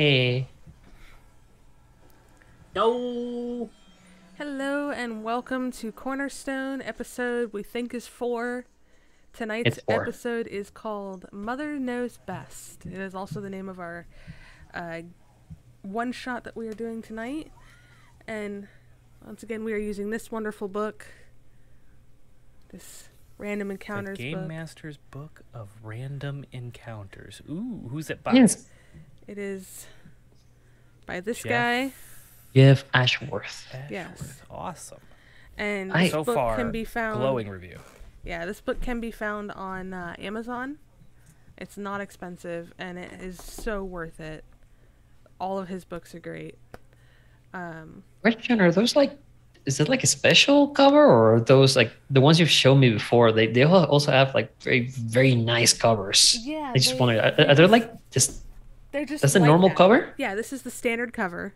Hey, No. Hello and welcome to Cornerstone episode we think is 4. Tonight's it's four. episode is called Mother Knows Best. It is also the name of our uh, one shot that we are doing tonight. And once again, we are using this wonderful book, this Random The Encounters Game book. Master's Book of Random Encounters. Ooh, who's it by? Yes, It is by this Jeff guy. Jeff Ashworth. Ashworth. Yes. Awesome. And I- this So book far, can be found. glowing review. Yeah, this book can be found on Amazon. It's not expensive, and it is so worth it. All of his books are great. Question: Are those like? Is it like a special cover, or are those like the ones you've shown me before? They also have like very nice covers. Yeah, I just they- wonder, they are they just- like just? They're just That's a like normal that. cover. Yeah, this is the standard cover.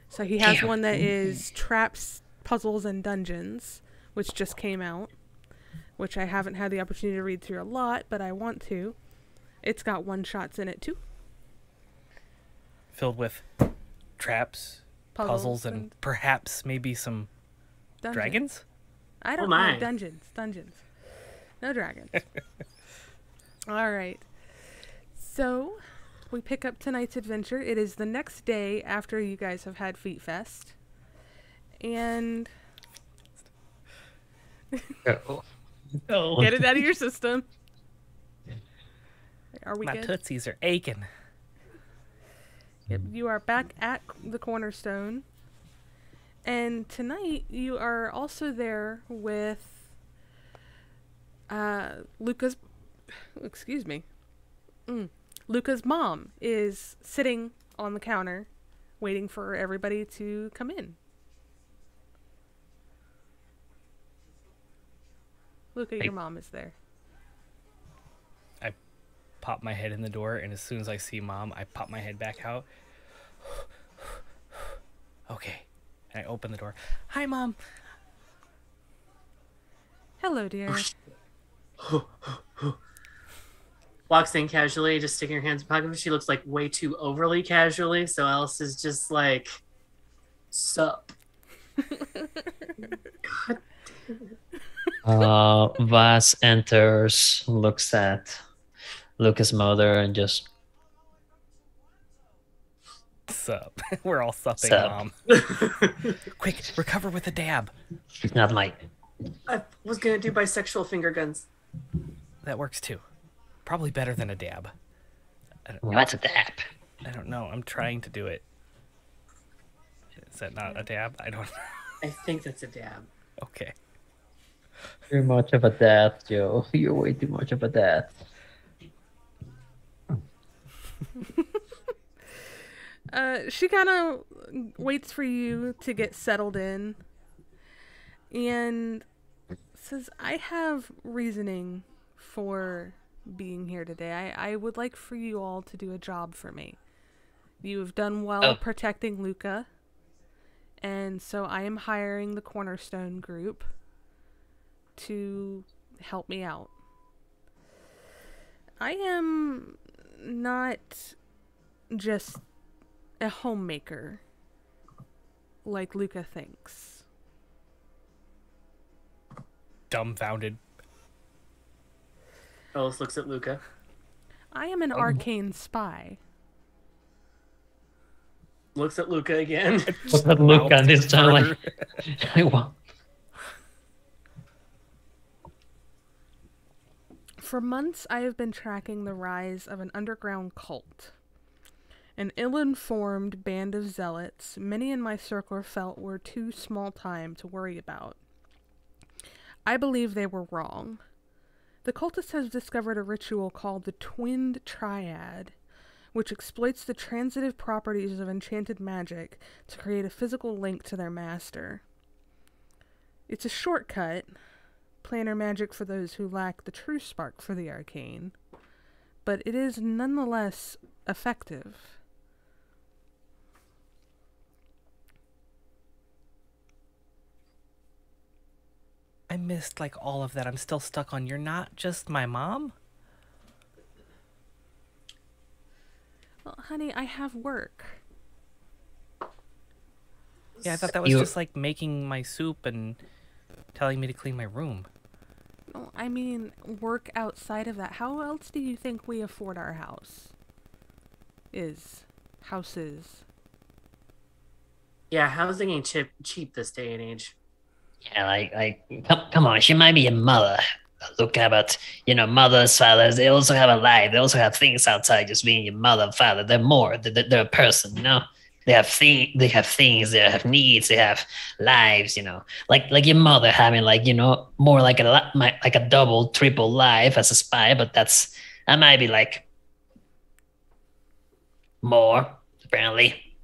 So he has Damn. one that is Traps, Puzzles, and Dungeons, which just came out, which I haven't had the opportunity to read through a lot, but I want to. It's got one-shots in it, too. Filled with traps, puzzles, and perhaps maybe some dungeons. dragons? I don't Oh my. know. Dungeons. No dragons. All right. So, we pick up tonight's adventure. It is the next day after you guys have had Feet Fest. And Oh. get it out of your system. Are we My good? tootsies are aching. Yep, you are back at the Cornerstone. And tonight you are also there with Luca's excuse me. Luca's mom is sitting on the counter waiting for everybody to come in. Luca, Hey. your mom is there. I pop my head in the door, and as soon as I see Mom, I pop my head back out. Okay. And I open the door. Hi, Mom. Hello, dear. Walks in casually, just sticking her hands in pockets. She looks like way too overly casually, so Alice is just like, sup. God. Vas enters, looks at Lucas' mother, and just Sup. We're all supping, Sup. Mom. Quick, recover with a dab. it's not my. I was gonna do bisexual finger guns. That works too. Probably better than a dab. What's a dab? I don't know. I'm trying to do it. Is that not a dab? I don't know. I think that's a dab. Okay. You're much of a dad, Joe. You're way too much of a dad. She kind of waits for you to get settled in and says, I have reasoning for being here today. I would like for you all to do a job for me. You have done well Oh. protecting Luca, and so I am hiring the Cornerstone group to help me out. I am not just a homemaker like Luca thinks. Dumbfounded. Alice looks at Luca. I am an arcane spy. Looks at Luca again. What's that look on this time? Like, like, what? For months, I have been tracking the rise of an underground cult. An ill-informed band of zealots many in my circle felt were too small time to worry about. I believe they were wrong. The cultists have discovered a ritual called the Twinned Triad, which exploits the transitive properties of enchanted magic to create a physical link to their master. It's a shortcut, planar magic for those who lack the true spark for the arcane, but it is nonetheless effective. I missed like all of that. I'm still stuck on you're not just my mom? Well, honey, I have work. Yeah, I thought that was You- just like making my soup and telling me to clean my room. No, I mean, work outside of that. How else do you think we afford our house? Houses. Yeah, housing ain't cheap this day and age. Yeah, come on, she might be a mother. Look about, mothers, fathers, they also have a life. They also have things outside just being your mother, father. They're more. They're a person, They have things, they have needs, they have lives, Like your mother having more like like a double, triple life as a spy, but that might be like more, apparently.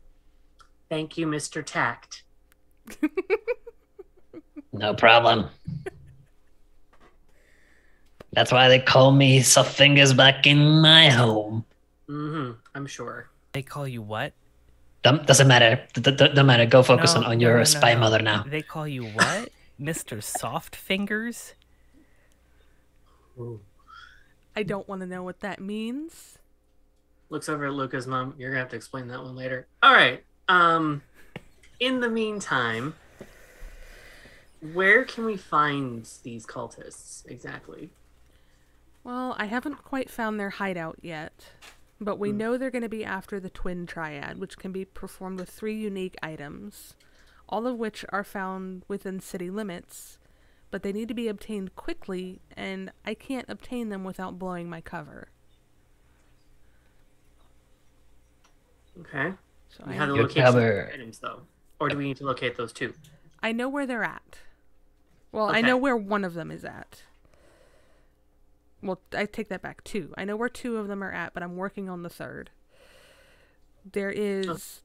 Thank you, Mr. Tact. No problem. That's why they call me soft fingers back in my home. I'm sure. They call you what? Doesn't matter. Don't matter. Go focus on your spy no. mother now. They call you what? Mr. Soft Fingers? Ooh. I don't want to know what that means. Looks over at Luca's mom. You're gonna have to explain that one later. All right. In the meantime, where can we find these cultists exactly? Well, I haven't quite found their hideout yet, but we know they're going to be after the Twin Triad, which can be performed with 3 unique items, all of which are found within city limits, but they need to be obtained quickly, and I can't obtain them without blowing my cover. Okay. So You have the Your location of cover. the items, though. Or do we need to locate those too? I know where they're at. Well, I Okay. know where one of them is at. Well, I take that back, 2. I know where 2 of them are at, but I'm working on the 3rd. There is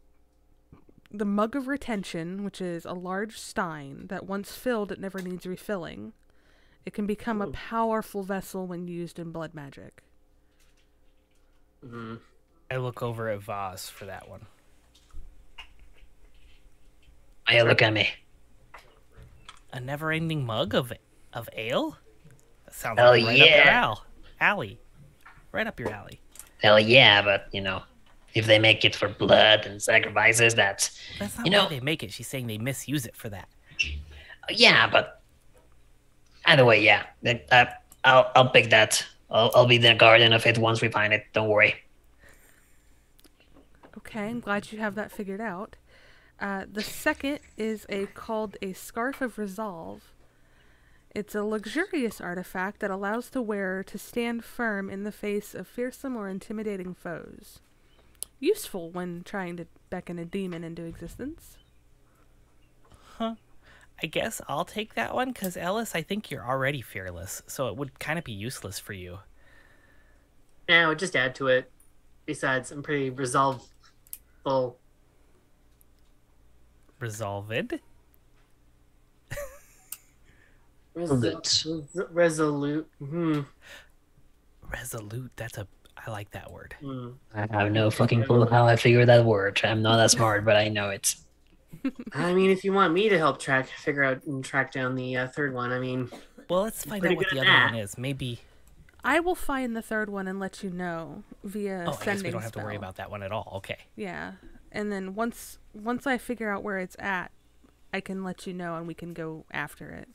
the Mug of Retention, which is a large stein that once filled, it never needs refilling. It can become a powerful vessel when used in blood magic. Mm-hmm. I look over at Voss for that one. Hey, look at me. A never-ending mug of ale? That sounds Hell like right up your yeah. alley. Right up your alley. Hell yeah, but if they make it for blood and sacrifices, that's That's not why they make it. She's saying they misuse it for that. yeah. But either way, yeah. I'll pick that. I'll be the guardian of it once we find it. Don't worry. Okay, I'm glad you have that figured out. The second is called a Scarf of Resolve. It's a luxurious artifact that allows the wearer to stand firm in the face of fearsome or intimidating foes. Useful when trying to beckon a demon into existence. I guess I'll take that one, because Ellis, I think you're already fearless, so it would kind of be useless for you. Yeah, I would just add to it. Besides, I'm pretty resolveful. Resolved? Resolute. Resolute, I like that word. I have no fucking clue how I figured that word. I'm not that smart, but I know it. I mean, if you want me to help figure out and track down the 3rd one, I mean... Well, let's find Pretty out what good the at other that. one is. Maybe... I will find the 3rd one and let you know via Oh, I guess sending we don't have to worry spell. about that one at all. Okay. Yeah, and then once I figure out where it's at, I can let you know and we can go after it.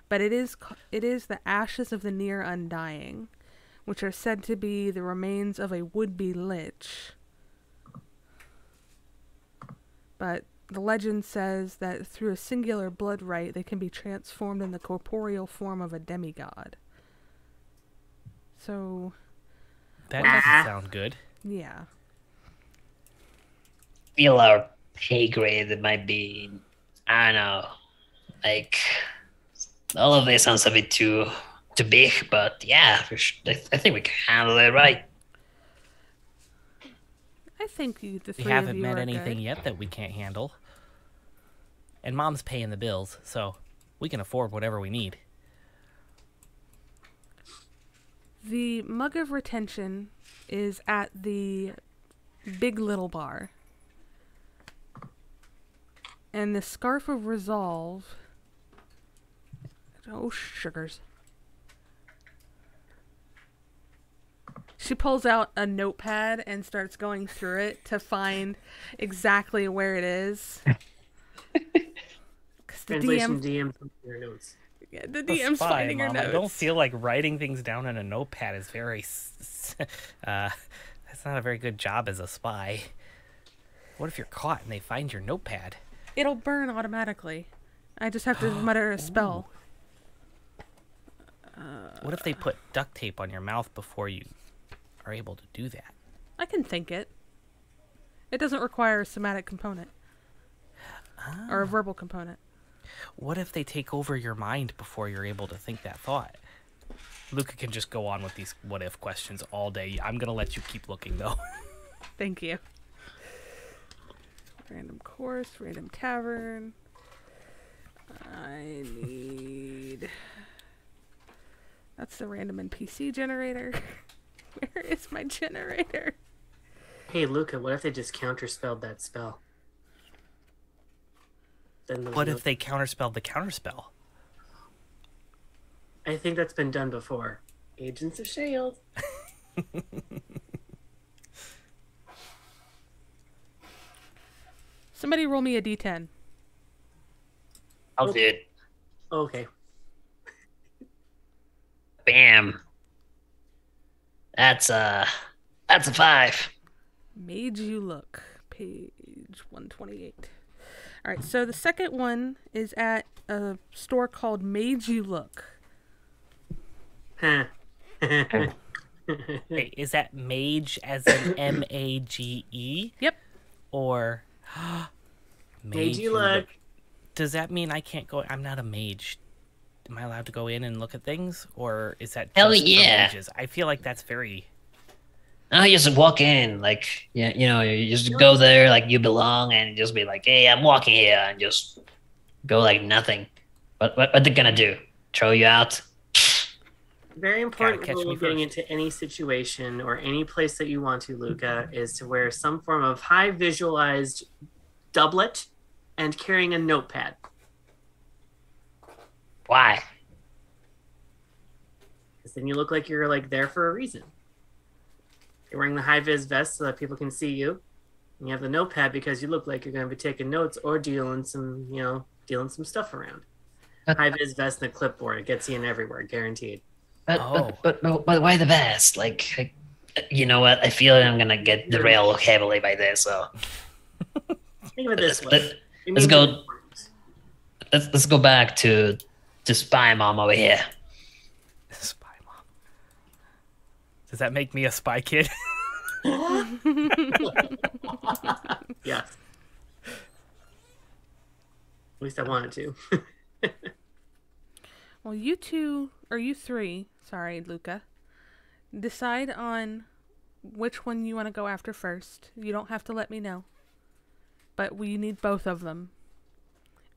But it is the ashes of the near undying, which are said to be the remains of a would-be lich. But the legend says that through a singular blood rite, they can be transformed in the corporeal form of a demigod. So, That doesn't sound good. yeah. Feel our pay grade. It might be, I don't know, like all of this sounds a bit too big, but yeah, I think we can handle it right. I think the We three of haven't you met are anything good. yet that we can't handle. And Mom's paying the bills, so we can afford whatever we need. The Mug of Retention is at the Big Little Bar. And the Scarf of Resolve... Oh, sugars. She pulls out a notepad and starts going through it to find exactly where it is. 'Cause the Translation DM, DM your notes. yeah, the A DM's spy, finding her Mom. notes. I don't feel like writing things down in a notepad is very. That's not a very good job as a spy. What if you're caught and they find your notepad? It'll burn automatically. I just have to mutter a spell. What if they put duct tape on your mouth before you are able to do that? I can think it. It doesn't require a somatic component. Or a verbal component. What if they take over your mind before you're able to think that thought? Luca can just go on with these what if questions all day. I'm going to let you keep looking, though. Thank you. Random course, random tavern. I need... That's the random NPC generator. Where is my generator? Hey, Luca, what if they just counterspelled that spell? Then What if they counterspelled the counterspell? I think that's been done before. Agents of S.H.I.E.L.D. Somebody roll me a d10. I'll do it. Okay. Bam. That's a 5. Made You Look. Page 128. Alright, so the second one is at a store called Made You Look. Huh. Wait, is that mage as in M-A-G-E? Yep. Or Made you look. Does that mean I can't go? I'm not a mage. Am I allowed to go in and look at things, or is that Hell just for yeah. mages? I feel like that's very. No, you just walk in, like, you just go there like you belong and just be like, hey, I'm walking here, and just go like nothing. What they're gonna do? Throw you out? Very important catch rule me of getting first. into any situation or any place that you want to, Luca, is to wear some form of high visualized doublet and carrying a notepad. Why? Because then you look like you're like there for a reason. You're wearing the high vis vest so that people can see you. And you have the notepad because you look like you're going to be taking notes or dealing some stuff around. But, High vis vest and a clipboard. It gets you in everywhere, guaranteed. but why the vest? Like, you know what? I feel like I'm gonna get derailed heavily by this. So Think of it this way. let's It let's means go. it's important. let's go back to spy mom over here. Spy mom. Does that make me a spy kid? Yes. At least I wanted to. Well, you three, sorry, Luca, decide on which one you want to go after first. You don't have to let me know. But we need both of them.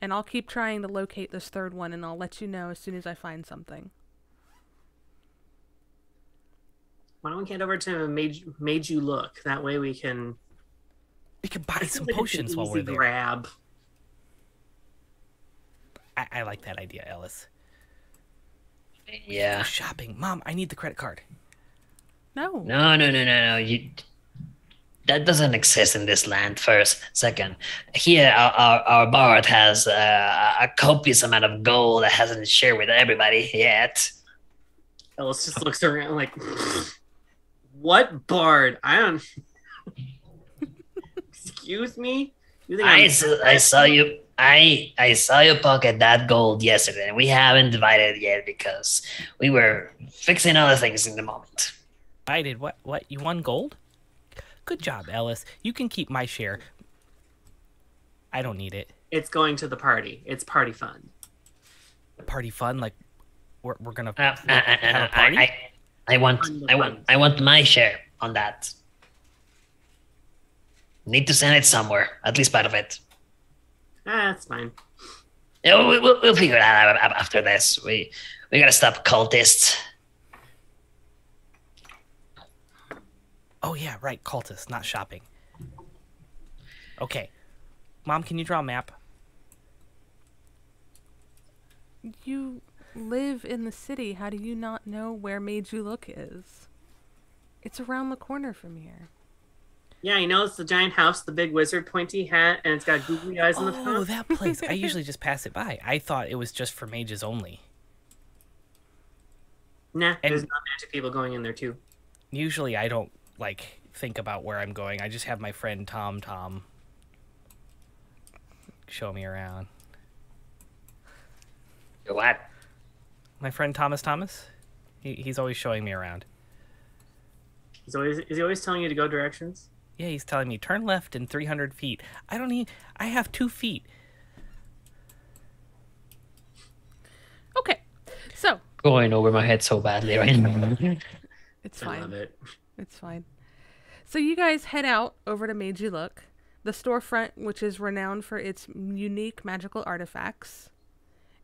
And I'll keep trying to locate this third one, and I'll let you know as soon as I find something. Why don't we head over to Made You Look? That way we can... We could buy It some feels like it's an potions while we're easy there. grab. I like that idea, Ellis. Yeah. Shopping. Mom, I need the credit card. No. No. That doesn't exist in this land. First, second, here our bard has a copious amount of gold that hasn't shared with everybody yet. Ellis just looks around like, what bard? I don't... Excuse me? You think I saw you. I saw you pocket that gold yesterday, and we haven't divided it yet because we were fixing other things in the moment. I did what? What? You won gold? Good job, Ellis. You can keep my share. I don't need it. It's going to the party. It's party fun. Party fun? Like we're gonna Uh, have a party? I want my share on that. Need to send it somewhere, at least part of it. That's fine. Yeah, we'll figure it out after this. We gotta stop cultists. Oh yeah, right. Cultists, not shopping. Okay, Mom, can you draw a map? You live in the city. How do you not know where Made You Look is? It's around the corner from here. Yeah, it's the giant house, the big wizard pointy hat, and it's got googly eyes in the Oh, front. that place. I usually just pass it by. I thought it was just for mages only. Nah, And- there's not magic people going in there too. Usually I don't, think about where I'm going. I just have my friend Tom show me around. What? My friend Thomas? He's always showing me around. Is he always telling you to go directions? Yeah, he's telling me, turn left in 300 feet. I have 2 feet. Okay, so Going over my head so badly right now. it's I fine. love it. It's fine. So you guys head out over to Meiji Look, the storefront, which is renowned for its unique magical artifacts,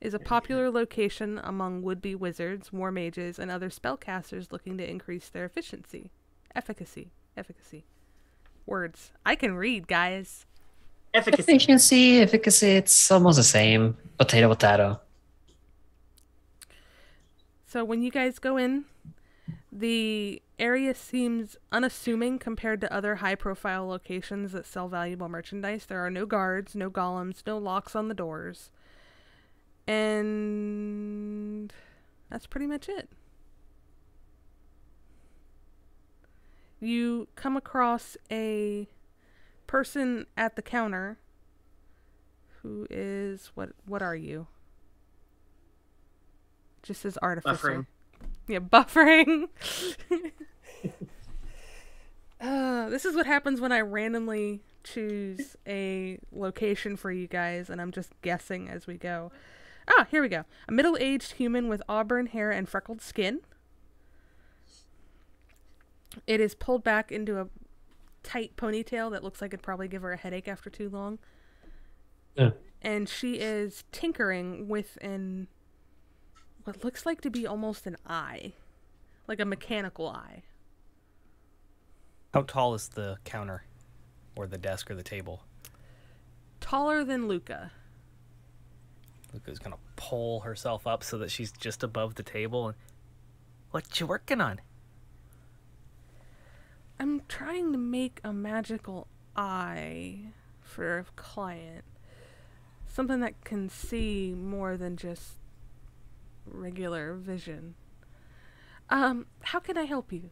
is a popular location among would-be wizards, war mages, and other spellcasters looking to increase their efficacy. Words. I can read, guys. Efficacy. Efficacy, it's almost the same. Potato, potato. So when you guys go in, the area seems unassuming compared to other high-profile locations that sell valuable merchandise. There are no guards, no golems, no locks on the doors. And that's pretty much it. You come across a person at the counter who is, what are you? Just says artificer. Buffering. Yeah, buffering. This is what happens when I randomly choose a location for you guys and I'm just guessing as we go. Ah, here we go. A middle-aged human with auburn hair and freckled skin. It is pulled back into a tight ponytail that looks like it'd probably give her a headache after too long. Yeah. And she is tinkering with what looks like to be almost an eye. Like a mechanical eye. How tall is the counter? Or the desk or the table? Taller than Luca. Luca's gonna pull herself up so that she's just above the table. And what you working on? I'm trying to make a magical eye for a client. Something that can see more than just regular vision. How can I help you?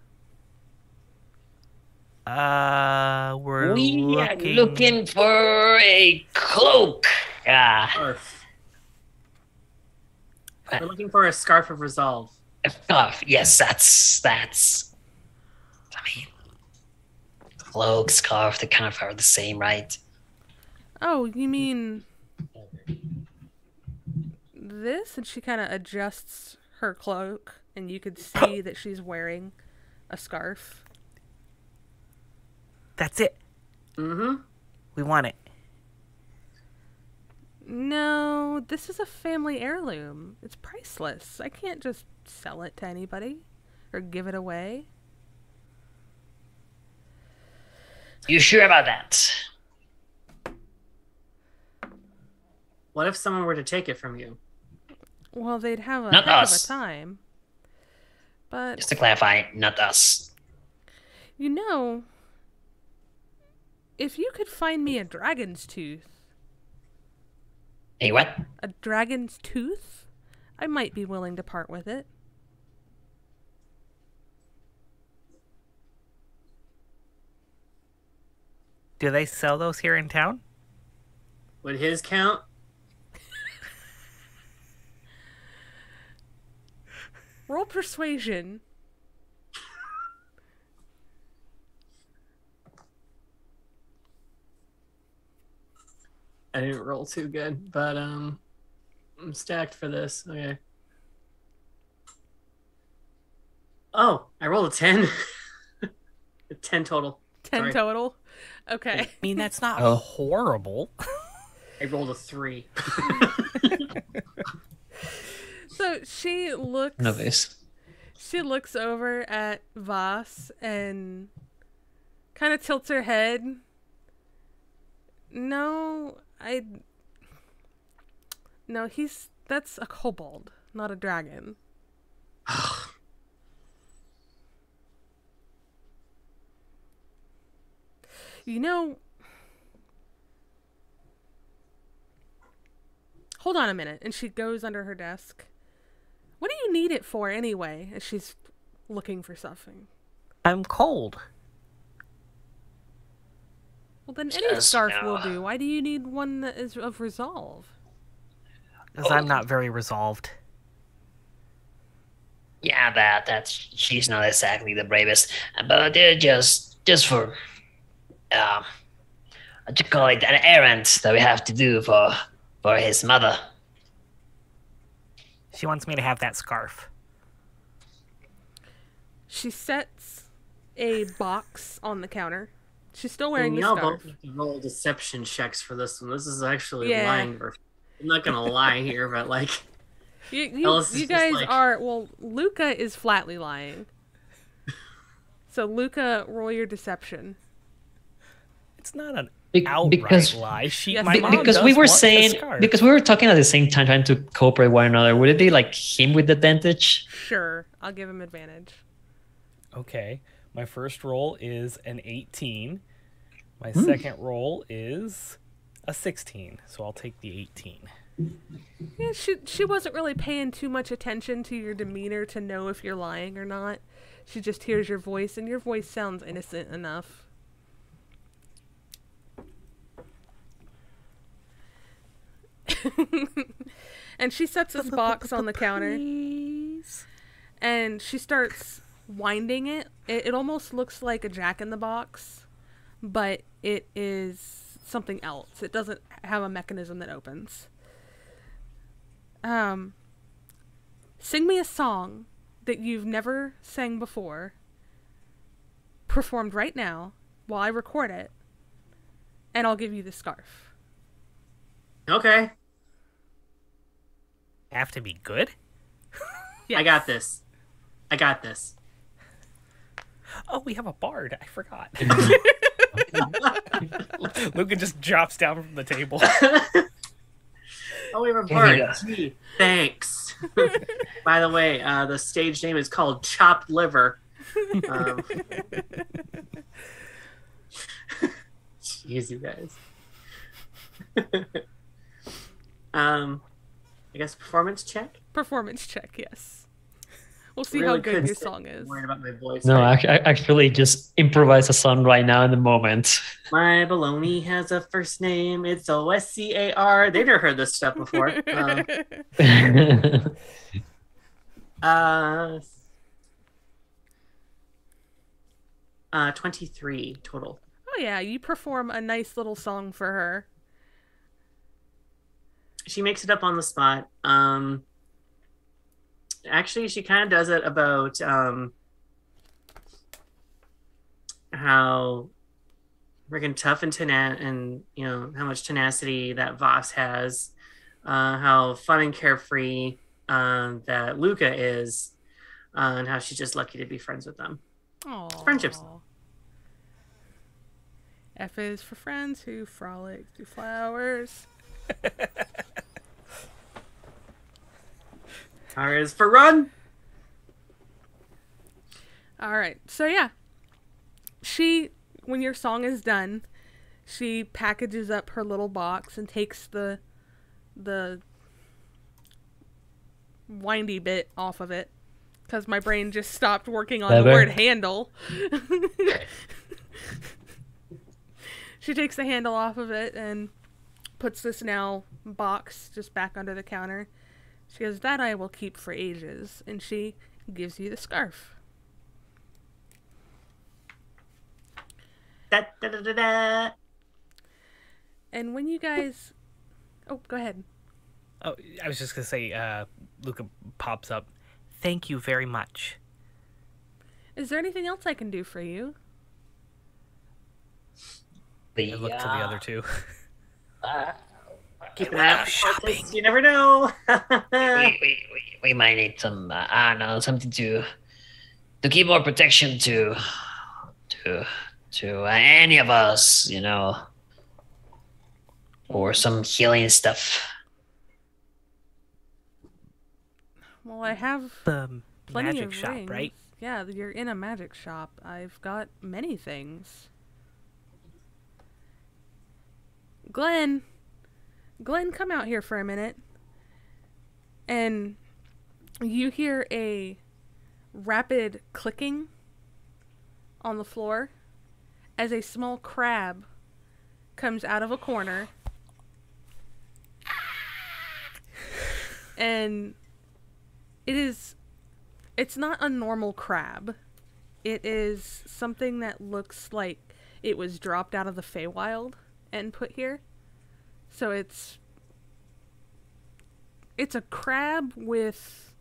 We're We are looking for a cloak. Scarf. We're looking for a scarf of resolve. A scarf. Yes, that's. I mean, cloak, scarf, they kind of are the same, right? Oh, you mean this? And she kind of adjusts her cloak, and you could see that she's wearing a scarf. That's it. Mm-hmm. We want it. No, this is a family heirloom. It's priceless. I can't just sell it to anybody or give it away. You sure about that? What if someone were to take it from you? Well, they'd have a Not heck of us. a time. But, Just to clarify, not us. you know, if you could find me a dragon's tooth, Hey, what? I might be willing to part with it. Do they sell those here in town? Would his count? Roll persuasion. I didn't roll too good, but I'm stacked for this. Okay. Oh, I rolled a 10. A 10 total. 10 Sorry. total. Okay. I mean, that's not Oh. horrible. I rolled a 3. So she looks None of this. She looks over at Voss and kind of tilts her head. No, that's a kobold, not a dragon. You know, hold on a minute. And she goes under her desk. What do you need it for anyway? As she's looking for something. I'm cold. Well, then any Just, scarf you know. will do. Why do you need one that is of resolve? Because I'm not very resolved. Yeah, that's she's not exactly the bravest, but they're just for what you call it, an errand that we have to do for his mother. She wants me to have that scarf. She sets a box on the counter. She's still wearing And the y'all scarf. both have to roll deception checks for this one. This is actually Yeah. lying. I'm not gonna lie here, but like, You Ellis is just guys like- are, well, Luca is flatly lying. So Luca, roll your deception. It's not an Be- outright because- lie. Yes, My Be- mom because does we were want the saying scarf. because we were talking at the same time trying to cooperate one another. Would it be like him with the advantage? Sure, I'll give him advantage. Okay. My first roll is an 18. My second roll is a 16. So I'll take the 18. Yeah, she wasn't really paying too much attention to your demeanor to know if you're lying or not. She just hears your voice, and your voice sounds innocent enough. And she sets this box on the counter, Please. and she starts winding it. It almost looks like a jack-in-the-box, but it is something else. It doesn't have a mechanism that opens. Sing me a song that you've never sang before, performed right now, while I record it, and I'll give you the scarf. okay, Have to be good? I got this. I got this. Oh, we have a bard. I forgot. Luca just drops down from the table. Oh, we have a Here we part. Gee, thanks. By the way, the stage name is called Chopped Liver. Jeez, you guys. I guess performance check. Performance check, yes. We'll see Really how good couldn't your say- song is. I'm worried about my voice. No, right? I actually just improvise a song right now in the moment. My baloney has a first name. It's OSCAR. They never heard this stuff before. 23 total. Oh yeah, you perform a nice little song for her. She makes it up on the spot. Actually, she kind of does it about how freaking tough and you know how much tenacity that Voss has, how fun and carefree that Luca is, and how she's just lucky to be friends with them. Aww. friendship song. F is for friends who frolic through flowers. R is for run. All right. So yeah, she, when your song is done, she packages up her little box and takes the windy bit off of it, because my brain just stopped working on the Lever. word handle. She takes the handle off of it and puts this now box just back under the counter. She goes, "That I will keep for ages," and she gives you the scarf. Da, da, da, da, da. And when you guys... Oh, go ahead. Oh, I was just going to say, Luca pops up. Thank you very much. Is there anything else I can do for you? I look to the other two. Keep an eye out for shopping. cultists, you never know. we might need some I don't know, something to keep more protection to any of us, you know, or some healing stuff. Well, I have The plenty magic of shop, rings. right? Yeah, you're in a magic shop. I've got many things. Glenn, come out here for a minute. And you hear a rapid clicking on the floor as a small crab comes out of a corner. And it's not a normal crab. It is something that looks like it was dropped out of the Feywild and put here. So it's a crab with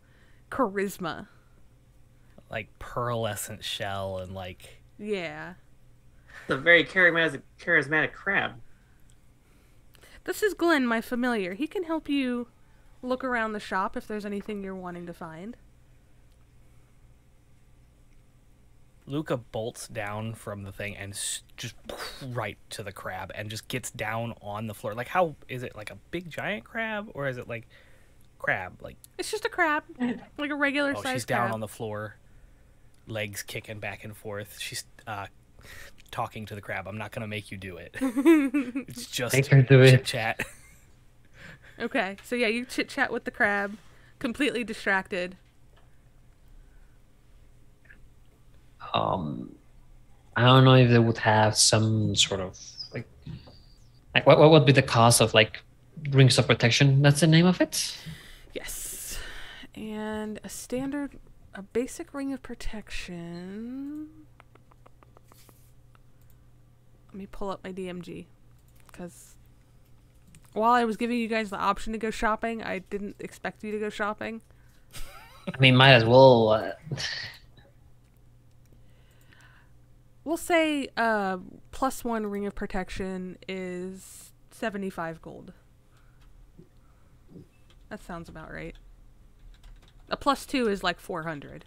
charisma. Like pearlescent shell and Yeah. It's a very charismatic crab. This is Glenn, my familiar. He can help you look around the shop if there's anything you're wanting to find. Luca bolts down from the thing and just right to the crab and just gets down on the floor. Like, how is it? Like a big giant crab, or is it like crab? Like, It's just a crab, like a regular sized crab. she's down on the floor, legs kicking back and forth. She's talking to the crab. I'm not gonna make you do it. It's just Make her do it. chit chat. Okay, so yeah, you chit chat with the crab, completely distracted. I don't know if they would have some sort of like what would be the cost of like rings of protection? That's the name of it. Yes. And a basic ring of protection. Let me pull up my DMG. Because while I was giving you guys the option to go shopping, I didn't expect you to go shopping. I mean, might as well. We'll say +1 ring of protection is 75 gold. That sounds about right. A +2 is like 400.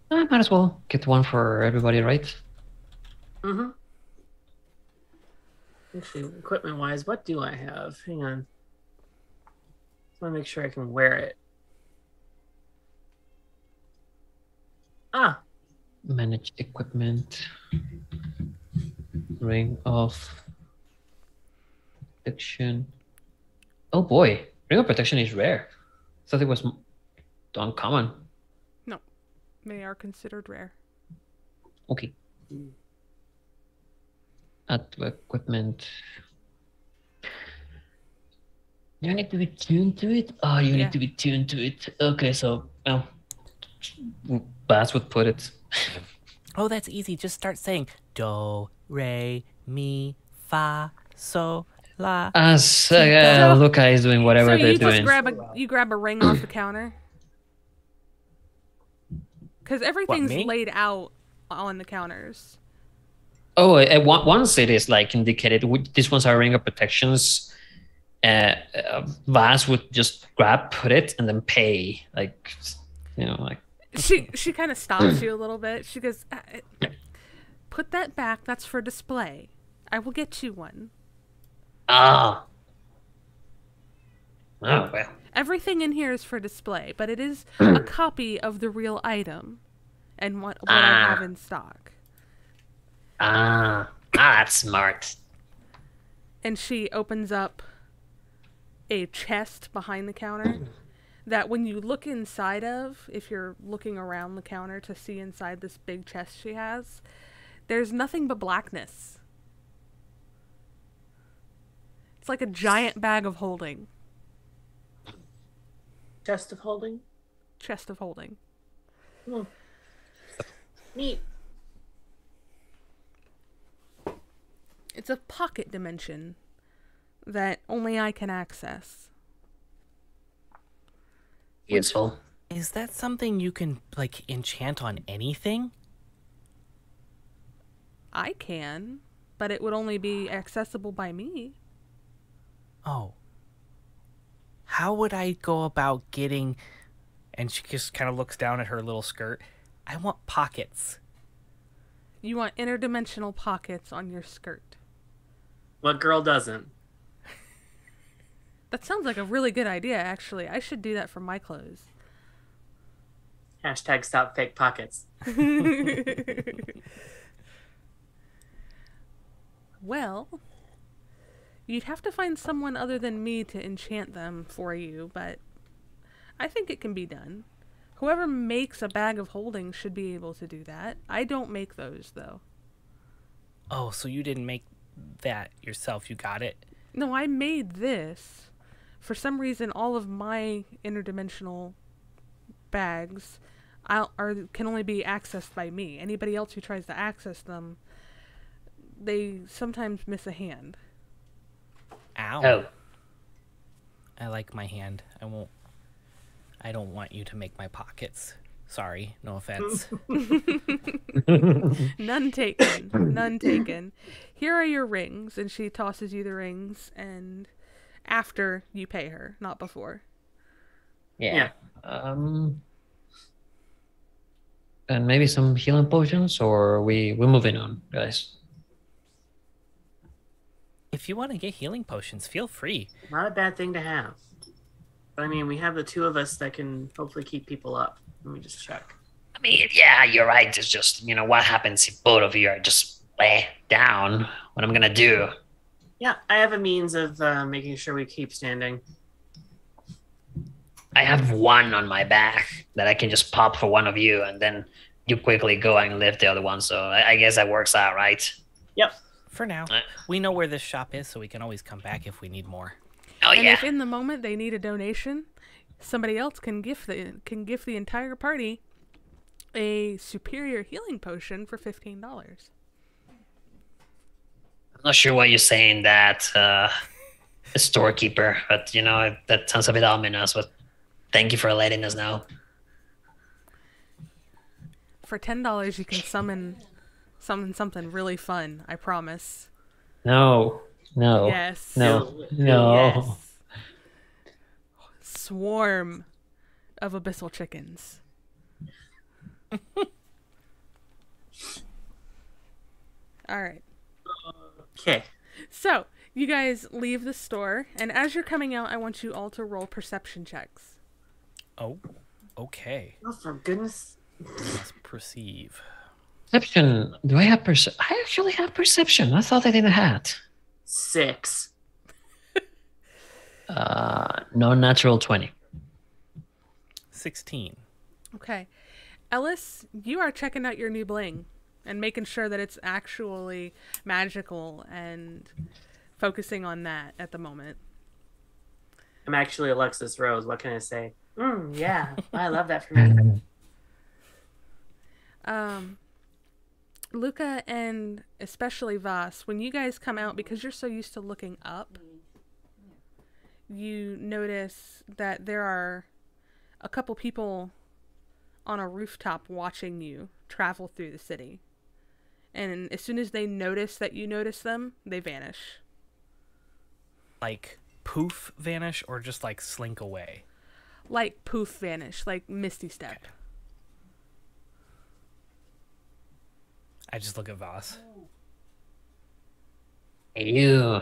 I might as well get one for everybody, right? Mm-hmm. Actually, equipment-wise, what do I have? Hang on. Just want to make sure I can wear it. Ah, Manage equipment. Ring of protection. Oh boy, ring of protection is rare. I thought it was uncommon. No, they are considered rare. Okay. Add to equipment. You need to be tuned to it? Oh, you Yeah. need to be tuned to it. Okay, so, well, Baz would put it. Oh, that's easy. Just start saying do, re, mi, fa, so, la. As So- Luca is doing whatever So they're you just doing. grab a ring off the counter. Because everything's me? laid out on the counters. Oh, once it is like indicated, these ones are ring of protections. Vaz would just grab, put it, and then pay. Like, you know, like. She kind of stops you a little bit. She goes, "Put that back. That's for display. I will get you one." Ah. Oh well. Everything in here is for display, but it is a copy of the real item and what I have in stock. That's smart. And she opens up a chest behind the counter that when you look inside of, if you're looking around the counter to see inside this big chest she has, there's nothing but blackness. It's like a giant bag of holding. chest of holding. Chest of holding. Hmm. Neat. It's a pocket dimension that only I can access. Useful. Is that something you can, like, enchant on anything? I can, but it would only be accessible by me. Oh. How would I go about getting... And she just kind of looks down at her little skirt. I want pockets. You want interdimensional pockets on your skirt. What girl doesn't? That sounds like a really good idea, actually. I should do that for my clothes. Hashtag stop fake pockets. Well, you'd have to find someone other than me to enchant them for you, but I think it can be done. Whoever makes a bag of holding should be able to do that. I don't make those, though. Oh, so you didn't make that yourself? You got it? No, I made this. For some reason, all of my interdimensional bags can only be accessed by me. Anybody else who tries to access them, they sometimes miss a hand. Ow. Oh, I like my hand. I don't want you to make my pockets. Sorry, no offense. None taken. None taken. Here are your rings, and she tosses you the rings, and after you pay her, not before. yeah. And maybe some healing potions, or we're moving on, guys. If you want to get healing potions, feel free. Not a bad thing to have. But I mean, we have the two of us that can hopefully keep people up. Let me just check. I mean, yeah, you're right. It's just, what happens if both of you are just down? What I'm gonna do? Yeah, I have a means of making sure we keep standing. I have one on my back that I can just pop for one of you, and then you quickly go and lift the other one. So I guess that works out, right? Yep. For now, we know where this shop is, so we can always come back if we need more. Oh And yeah. if in the moment they need a donation, somebody else can gift the entire party a superior healing potion for $15. I'm not sure why you're saying that, storekeeper, but that sounds a bit ominous. But thank you for letting us know. For $10, you can summon something really fun. I promise. No. Yes. No. Yes. Swarm of abyssal chickens. All right. Okay. So, you guys leave the store, and as you're coming out, I want you all to roll perception checks. Oh, okay. Oh, for goodness. Let's perceive. Perception. Do I have I actually have perception. I thought I didn't have. 6. Non-natural 20. 16. Okay. Ellis, you are checking out your new bling and making sure that it's actually magical and focusing on that at the moment. I'm actually Alexis Rose. What can I say? Yeah, I love that for me. Luca and especially Vas, when you guys come out, because you're so used to looking up, you notice that there are a couple people on a rooftop watching you travel through the city. And as soon as they notice that you notice them, they vanish. Like poof vanish or just like slink away? Like poof vanish, like Misty Step. Okay. I just look at Voss. Hey, you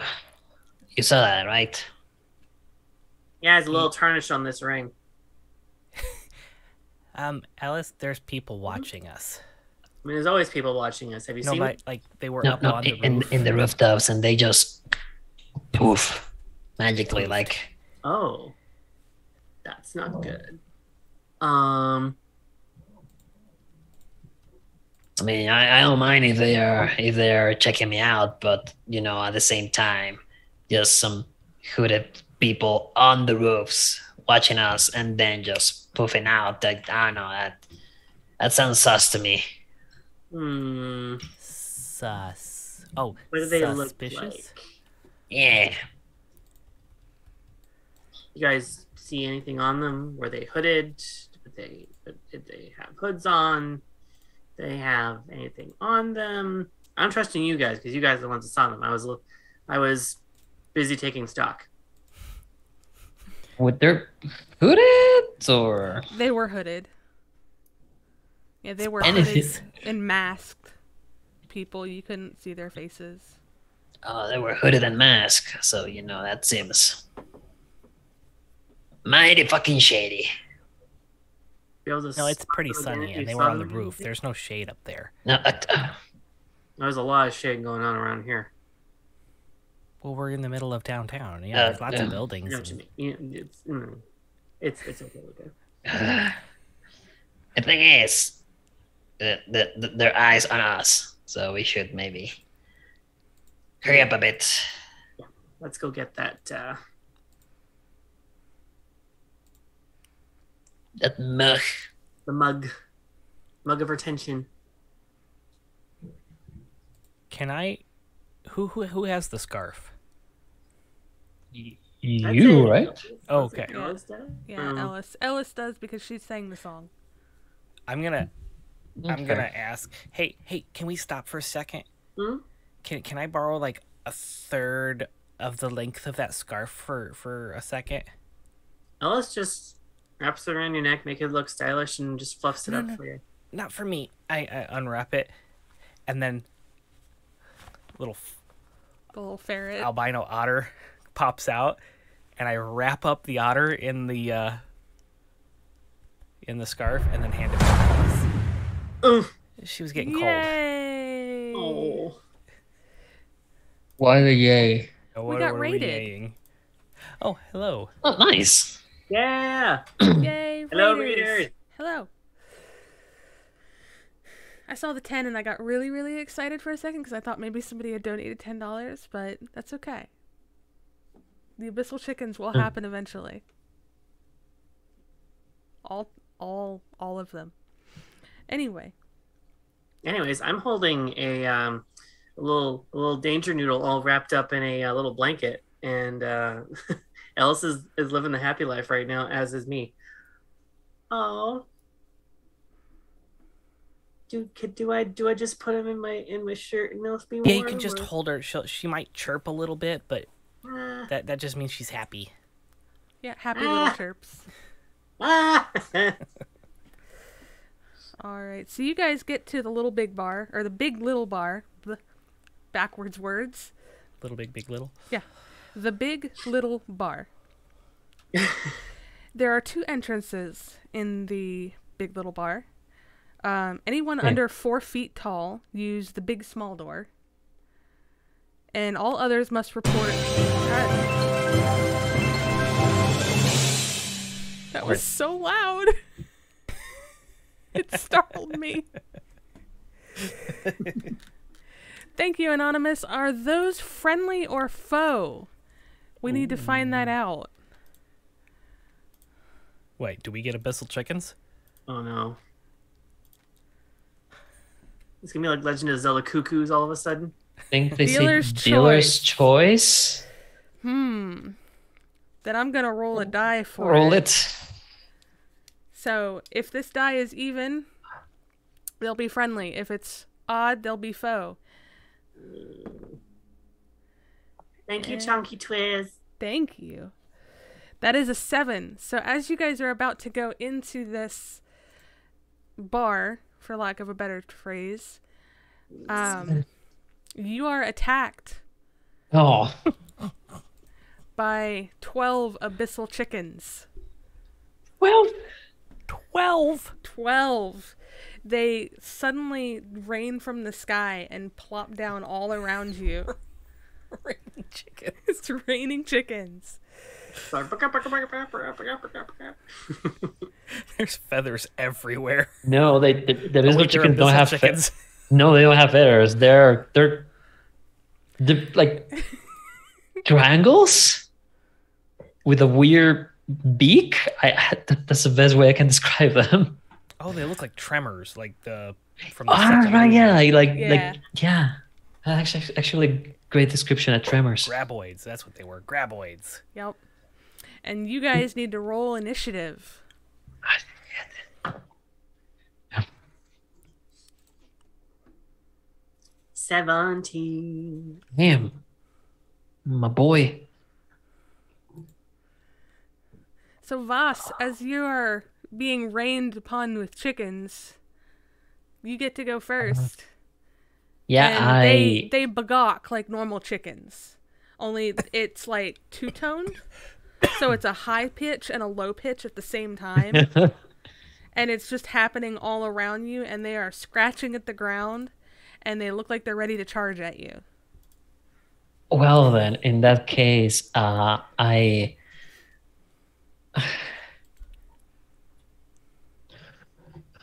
saw that, right? Yeah, it's a little tarnish on this ring. Alice, there's people watching us. I mean, there's always people watching us. Have you No, seen but it? like they were No, up no, on the in roof. the rooftops, and they just poof magically, like. Oh, that's not good. I mean, I don't mind if they're checking me out, but at the same time, just some hooded people on the roofs watching us, and then just poofing out. That I don't know, that sounds sus to me. Sus. Oh, What do they suspicious? look like? Yeah. You guys see anything on them? Were they hooded? Did they have hoods on? Did they have anything on them? I'm trusting you guys because you guys are the ones that saw them. I was busy taking stock. With their hooded or They were hooded. Yeah, they were And if hooded and masked people. You couldn't see their faces. they were hooded and masked, so that seems mighty fucking shady. Be able to No, it's pretty sparkle again sunny, if and you they saw were on the them. roof. There's no shade up there. No, There's a lot of shade going on around here. Well, we're in the middle of downtown. Yeah, there's lots of I buildings. know what you and- mean. It's okay. Okay. the thing is, their eyes on us, so we should maybe hurry up a bit. Let's go get that. That mug. The mug of retention. Can I? Who has the scarf? That's You, it. right? Oh, okay. Yeah. Ellis does? Yeah, Ellis. Ellis does because she sang the song. I'm gonna Okay. ask. Hey, can we stop for a second? Hmm? Can I borrow like a third of the length of that scarf for a second? Ellis just wraps it around your neck, make it look stylish, and just fluffs it No, up no. for you. Not for me. I unwrap it, and then little The little ferret. albino otter pops out, and I wrap up the otter in the scarf, and then hand it back to us. Ugh. She was getting cold. Yay! Oh. Why the yay? Oh, We what got were raided. yaying? Oh, hello. Oh, nice. Yeah. Yay! Hello, Raiders. readers. Hello. I saw the 10 and I got really, really excited for a second because I thought maybe somebody had donated $10, but that's okay. The abyssal chickens will happen eventually. All of them. Anyway, Anyways, I'm holding a little danger noodle all wrapped up in a little blanket, and Ellis is living the happy life right now, as is me. Oh. Do I just put him in my shirt and Ellis be warm? Yeah, you can just or- hold her. She might chirp a little bit, but Ah. that just means she's happy. yeah, happy little chirps. Ah. All right, so you guys get to the little big bar, or the big little bar, backwards words. Little big little. The big little bar. There are two entrances in the big little bar. Anyone under 4 feet tall use the big small door. And all others must report. That was so loud. It startled me. Thank you, Anonymous. Are those friendly or foe? We need to find that out. Wait, do we get abyssal chickens? Oh no. It's gonna be like Legend of Zelda Cuckoos all of a sudden. I think they Dealer's say dealer's choice. Then I'm gonna roll a die for Roll it. it. So if this die is even, they'll be friendly. If it's odd, they'll be foe. Thank you, Yeah. Chunky Twiz. Thank you. That is a 7. So as you guys are about to go into this bar, for lack of a better phrase, you are attacked Oh, by 12 abyssal chickens. well, 12. 12. They suddenly rain from the sky and plop down all around you. Raining chicken. It's raining chickens. There's feathers everywhere. no, the abyssal Wait, they're chickens don't abyssal have chickens. No, they don't have feathers. They're like triangles with a weird beak. That's the best way I can describe them. Oh, they look like tremors, like the from the Ah, second right, movie. yeah, Yeah. yeah. Actually, great description of tremors. Graboids. That's what they were. Graboids. Yep. And you guys need to roll initiative. 17. Damn, my boy. So Voss, as you are being rained upon with chickens, you get to go first. Yeah, and they bagawk like normal chickens. Only it's like two-toned. So it's a high pitch and a low pitch at the same time. and it's just happening all around you, and they are scratching at the ground, and they look like they're ready to charge at you. Well then, in that case, I. How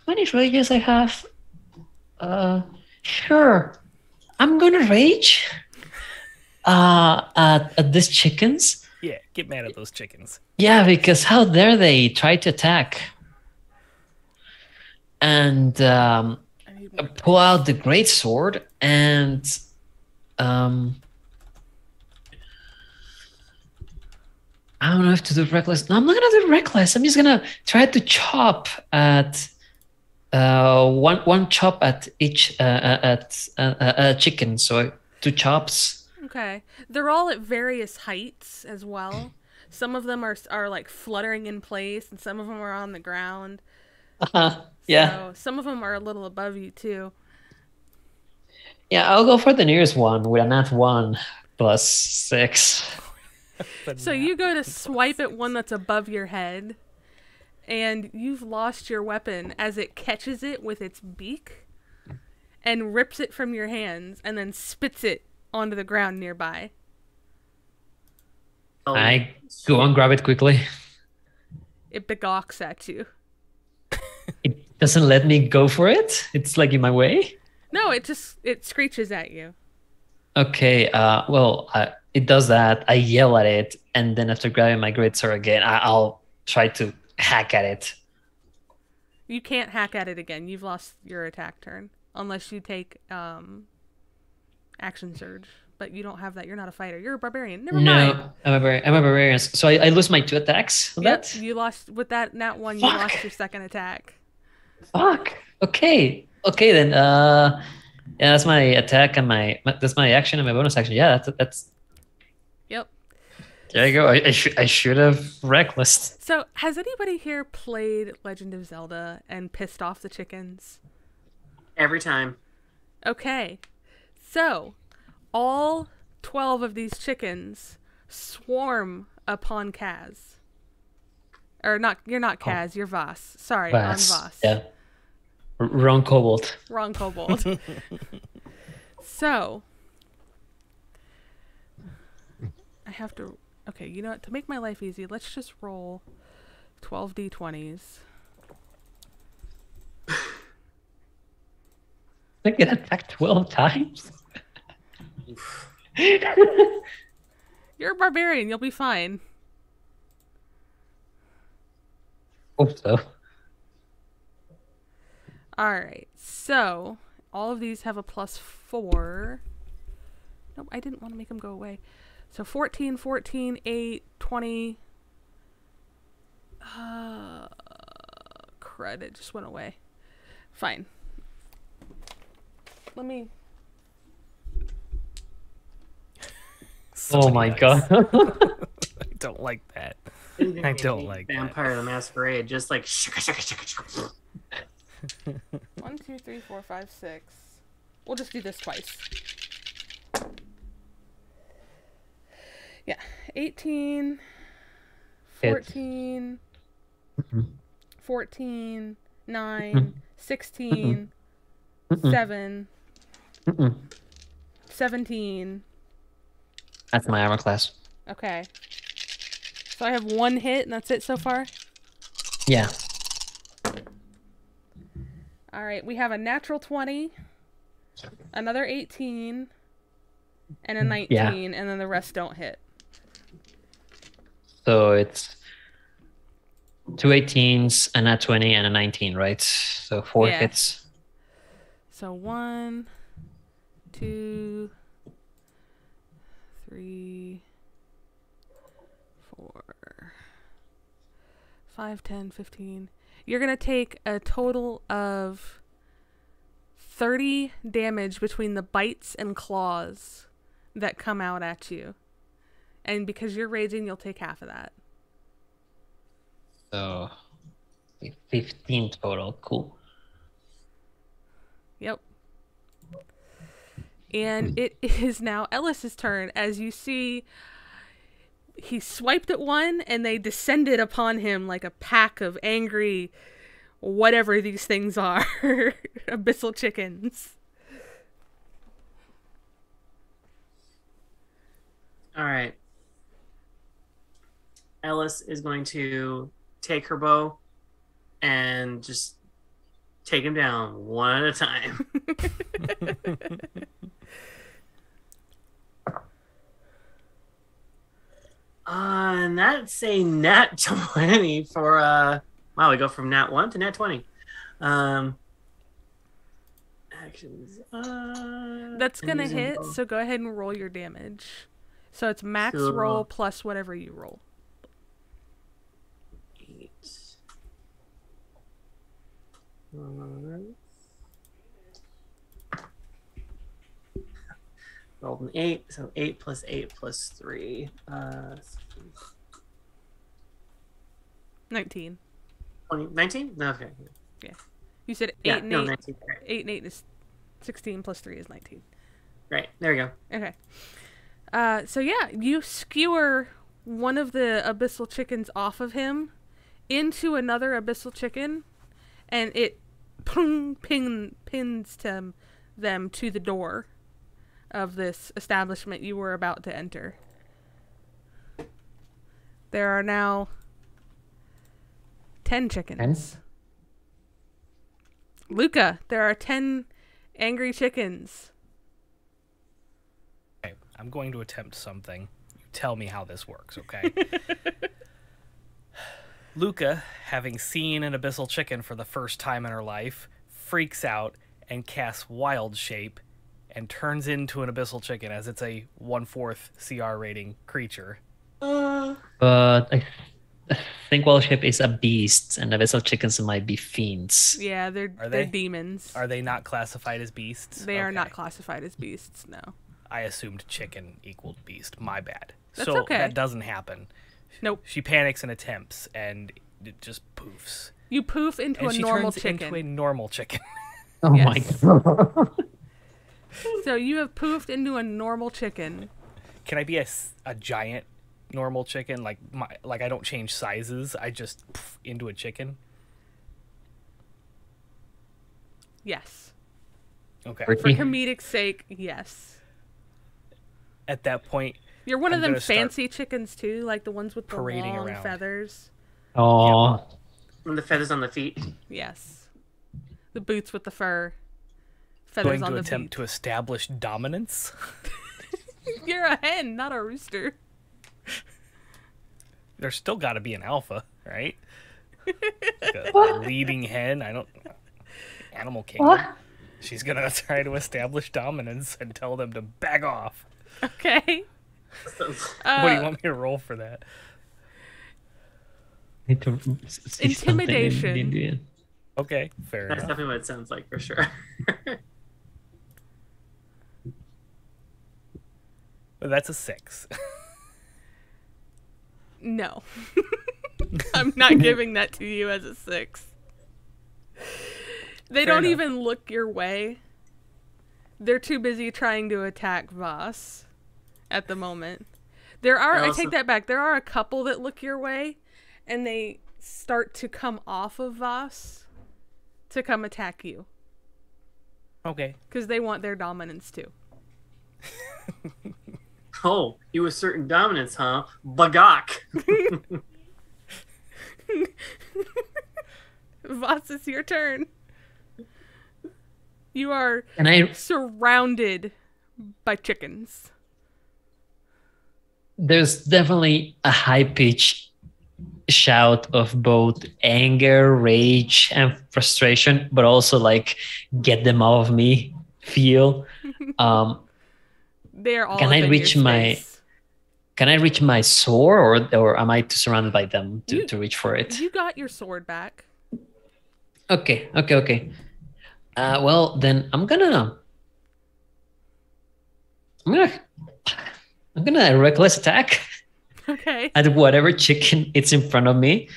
many rages I have? Sure. I'm gonna rage. At these chickens. Yeah, get mad at those chickens. Yeah, because how dare they try to attack? And I need more pull out the great sword and I don't know if to do reckless. No, I'm not gonna do reckless. I'm just gonna try to chop at one chop at each chicken. So 2 chops. Okay. They're all at various heights as well. Some of them are like fluttering in place, and some of them are on the ground. Yeah, So some of them are a little above you too. yeah. I'll go for the nearest one with a nat 1 plus 6. So you go to swipe at one that's above your head, and you've lost your weapon as it catches it with its beak and rips it from your hands and then spits it onto the ground nearby. I go and grab it quickly. It begawks at you. It doesn't let me go for it. It's like in my way. No, it screeches at you. Okay. Well, it does that. I yell at it, and then after grabbing my greatsword again, I'll try to hack at it. You can't hack at it again. You've lost your attack turn unless you take action surge. But you don't have that. You're not a fighter. You're a barbarian. Never mind. No, I'm a barbarian. So I lose my 2 attacks. On Yep, that. you lost with that nat 1. You Fuck. lost your second attack. Fuck. Okay. Okay then. Yeah, that's my attack and that's my action and my bonus action. Yeah, that's. Yep. There you go. I should have reckless. So, has anybody here played Legend of Zelda and pissed off the chickens? Every time. Okay. So, all 12 of these chickens swarm upon Kaz. Or not, you're not Kaz, you're Voss. Sorry, I'm Voss. Yeah. Wrong kobold. Wrong kobold. So, I have to... Okay, you know what? To make my life easy, let's just roll 12 d20s. I get attacked 12 times. You're a barbarian, you'll be fine. Hope so. Alright, so all of these have a +4. Nope, I didn't want to make them go away. So 14, 14, 8, 20. Crud, it just went away. Fine. Let me... Oh my god. I don't like that. I don't like that. Vampire the Masquerade, just like shaka shaka shaka shaka. 1, 2, 3, 4, 5, 6. We'll just do this twice. Yeah. 18, Hit. 14, 14, 9, 16, 7, 17. That's my armor class. Okay. So I have 1 hit, and that's it so far? Yeah. Alright, we have a natural 20, another 18, and a 19, Yeah. and then the rest don't hit. So it's 2 18s, a nat 20, and a 19, right? So 4 Yeah. hits. So 1, 2, 3, 4, 5, 10, 15. You're going to take a total of 30 damage between the bites and claws that come out at you. And because you're raging, you'll take half of that. So 15 total. Cool. Yep. And it is now Ellis's turn. As you see, he swiped at one and they descended upon him like a pack of angry whatever these things are. Abyssal chickens. All right. Ellis is going to take her bow and just take him down one at a time. And that's a nat 20 for wow, we go from nat 1 to nat 20. Actions. That's I'm gonna using hit, bow. so go ahead and roll your damage. So it's max Cool. roll plus whatever you roll. 8. Alright. Rolled an 8, so 8 plus 8 plus 3. 19. 20, 19? No, okay. You said 8 Yeah, and no, 8. 19. Right. 8 and 8 is 16 plus 3 is 19. Right, there we go. Okay. So yeah, you skewer one of the abyssal chickens off of him into another abyssal chicken, and it pins them to the door of this establishment you were about to enter. There are now 10 chickens. Luca, there are 10 angry chickens. Okay, I'm going to attempt something. You tell me how this works, okay? Luca, having seen an abyssal chicken for the first time in her life, freaks out and casts Wild Shape and turns into an abyssal chicken as it's a 1/4 CR rating creature. But I think Wild Shape is a beast, and the vessel chickens might be fiends. Yeah, they're they? demons. Are they not classified as beasts? They are not Okay. classified as beasts, no. I assumed chicken equaled beast. My bad. That's so okay. that doesn't happen. Nope. She panics and attempts, and it just poofs. You poof into And a she normal turns chicken. into a normal chicken. Oh my Yes. god. So you have poofed into a normal chicken. Can I be a giant normal chicken? Like I don't change sizes. I just poof into a chicken. Yes. Okay. For Ricky? comedic sake, yes. At that point, You're one of I'm them gonna start fancy chickens too, like the ones with the parading long around. feathers. Oh, And the feathers on the feet. Yes. The boots with the fur. going Feathers on to the attempt feet. to establish dominance. You're a hen, not a rooster. There's still got to be an alpha, right? Like a leading hen. I don't. Animal Kingdom. She's gonna try to establish dominance and tell them to back off. Okay. What do you want me to roll for that? need to see something in Intimidation. India. Okay, fair That's enough. definitely what it sounds like for sure. But that's a 6. No. I'm not giving that to you as a 6. They Fair don't enough. even look your way. They're too busy trying to attack Voss at the moment. There are, I take that back, there are a couple that look your way, and they start to come off of Voss to come attack you. Okay. Because they want their dominance too. Oh, you asserting dominance, huh? Bagok. Voss, it's your turn. You are And I surrounded by chickens. there's definitely a high pitch shout of both anger, rage, and frustration, but also like get them off of me feel. They are all Can up I in reach your my- space. Can I reach my sword, or am I too surrounded by them to, You- to reach for it? You got your sword back. Okay. Well, then I'm gonna reckless attack Okay. at whatever chicken it's in front of me.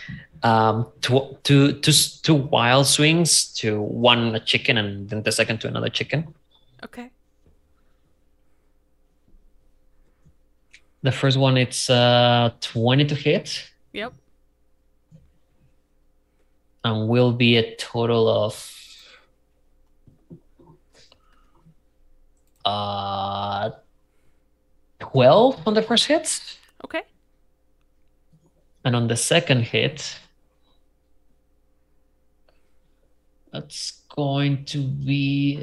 Two wild swings to one chicken and then the second to another chicken. Okay. The first one it's 20 to hit. Yep. and will be a total of 12 on the first hit, Okay. and on the second hit, that's going to be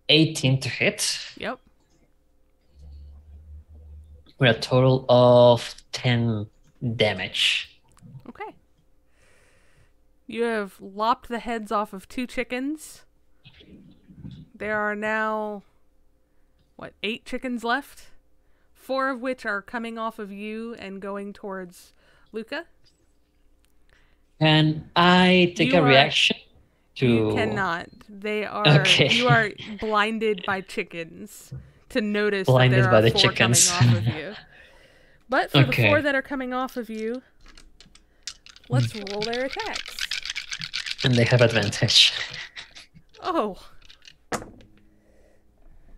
18 to hit, Yep. with a total of 10 damage. Okay. You have lopped the heads off of 2 chickens. There are now, 8 chickens left? 4 of which are coming off of you and going towards Luca. Can I take You a are- reaction to... You cannot. They are. Okay. You are blinded by chickens to notice Blinded that by there are the 4 chickens. coming off of you. But for the 4 Okay. that are coming off of you, let's roll their attacks. And they have advantage. Oh.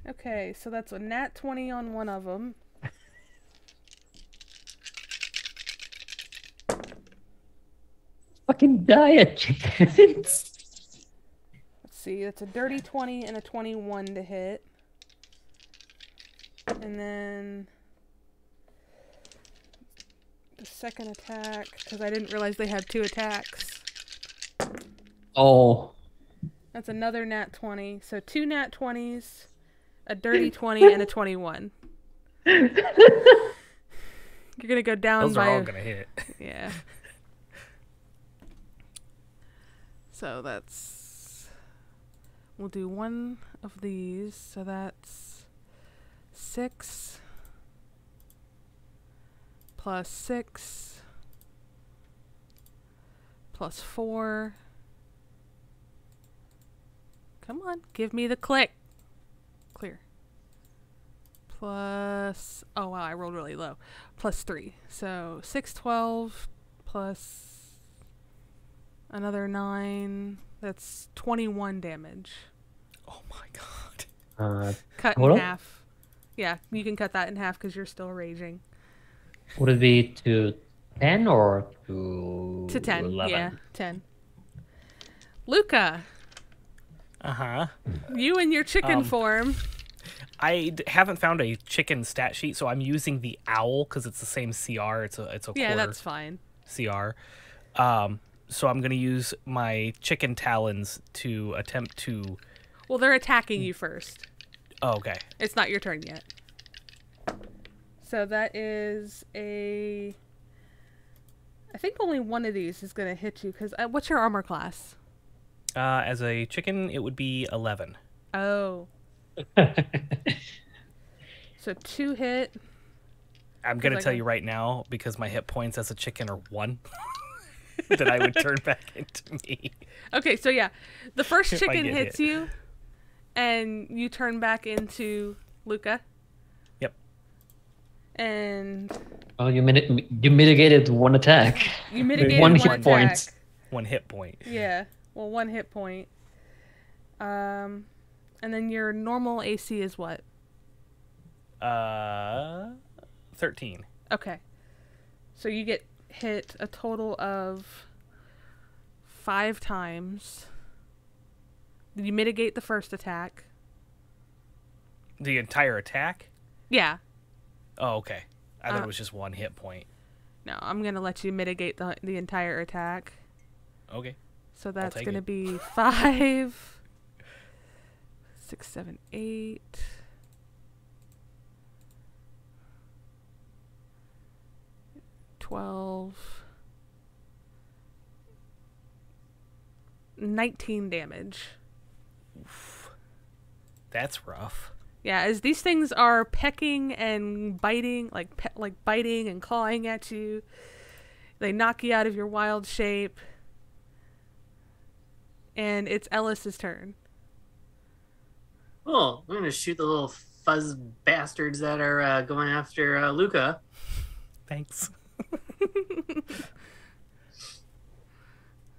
Okay, so that's a nat 20 on one of them. Fucking die, chickens. Let's see, that's a dirty 20 and a 21 to hit. And then the second attack, because I didn't realize they had 2 attacks. Oh. That's another nat 20. So 2 nat 20s, a dirty 20, and a 21. You're gonna go down Those by are all gonna hit. yeah. So that's, we'll do one of these. So that's 6 plus 6 plus 4. Come on, give me the click. Clear. Plus, oh wow, I rolled really low. Plus 3. So 6, 12 plus another 9. That's 21 damage. Oh my god. Cut Total? in half. Yeah, you can cut that in half because you're still raging. Would it be to 10 or to To 10. 11? Yeah, 10. Luca, Uh-huh. you in your chicken form. I haven't found a chicken stat sheet, so I'm using the owl because it's the same CR. It's a Yeah, quarter that's fine. CR. So I'm gonna use my chicken talons to attempt to. Well, they're attacking you first. Oh, okay. It's not your turn yet. So that is a... I think only one of these is going to hit you, because... what's your armor class? As a chicken, it would be 11. Oh. So 2 hit. I'm gonna like tell a- you right now because my hit points as a chicken are 1. That I would turn back into me. Okay, so yeah. The first If I chicken get hits hit. you, and you turn back into Luca. Yep. And Oh, you mitigated one attack. you mitigated One one hit attack. point. 1 hit point. Yeah. Well, 1 hit point. And then your normal AC is what? 13. Okay. So you get hit a total of 5 times. Did you mitigate the first attack? The entire attack? Yeah. Oh, okay. I thought it was just 1 hit point. No, I'm going to let you mitigate the entire attack. Okay. So that's take going to it. be 5, 6, 7, 8. 12, 19 damage. That's rough. Yeah, as these things are pecking and biting, like biting and clawing at you, they knock you out of your wild shape. And it's Ellis's turn. Oh, I'm gonna shoot the little fuzz bastards that are going after Luca. Thanks.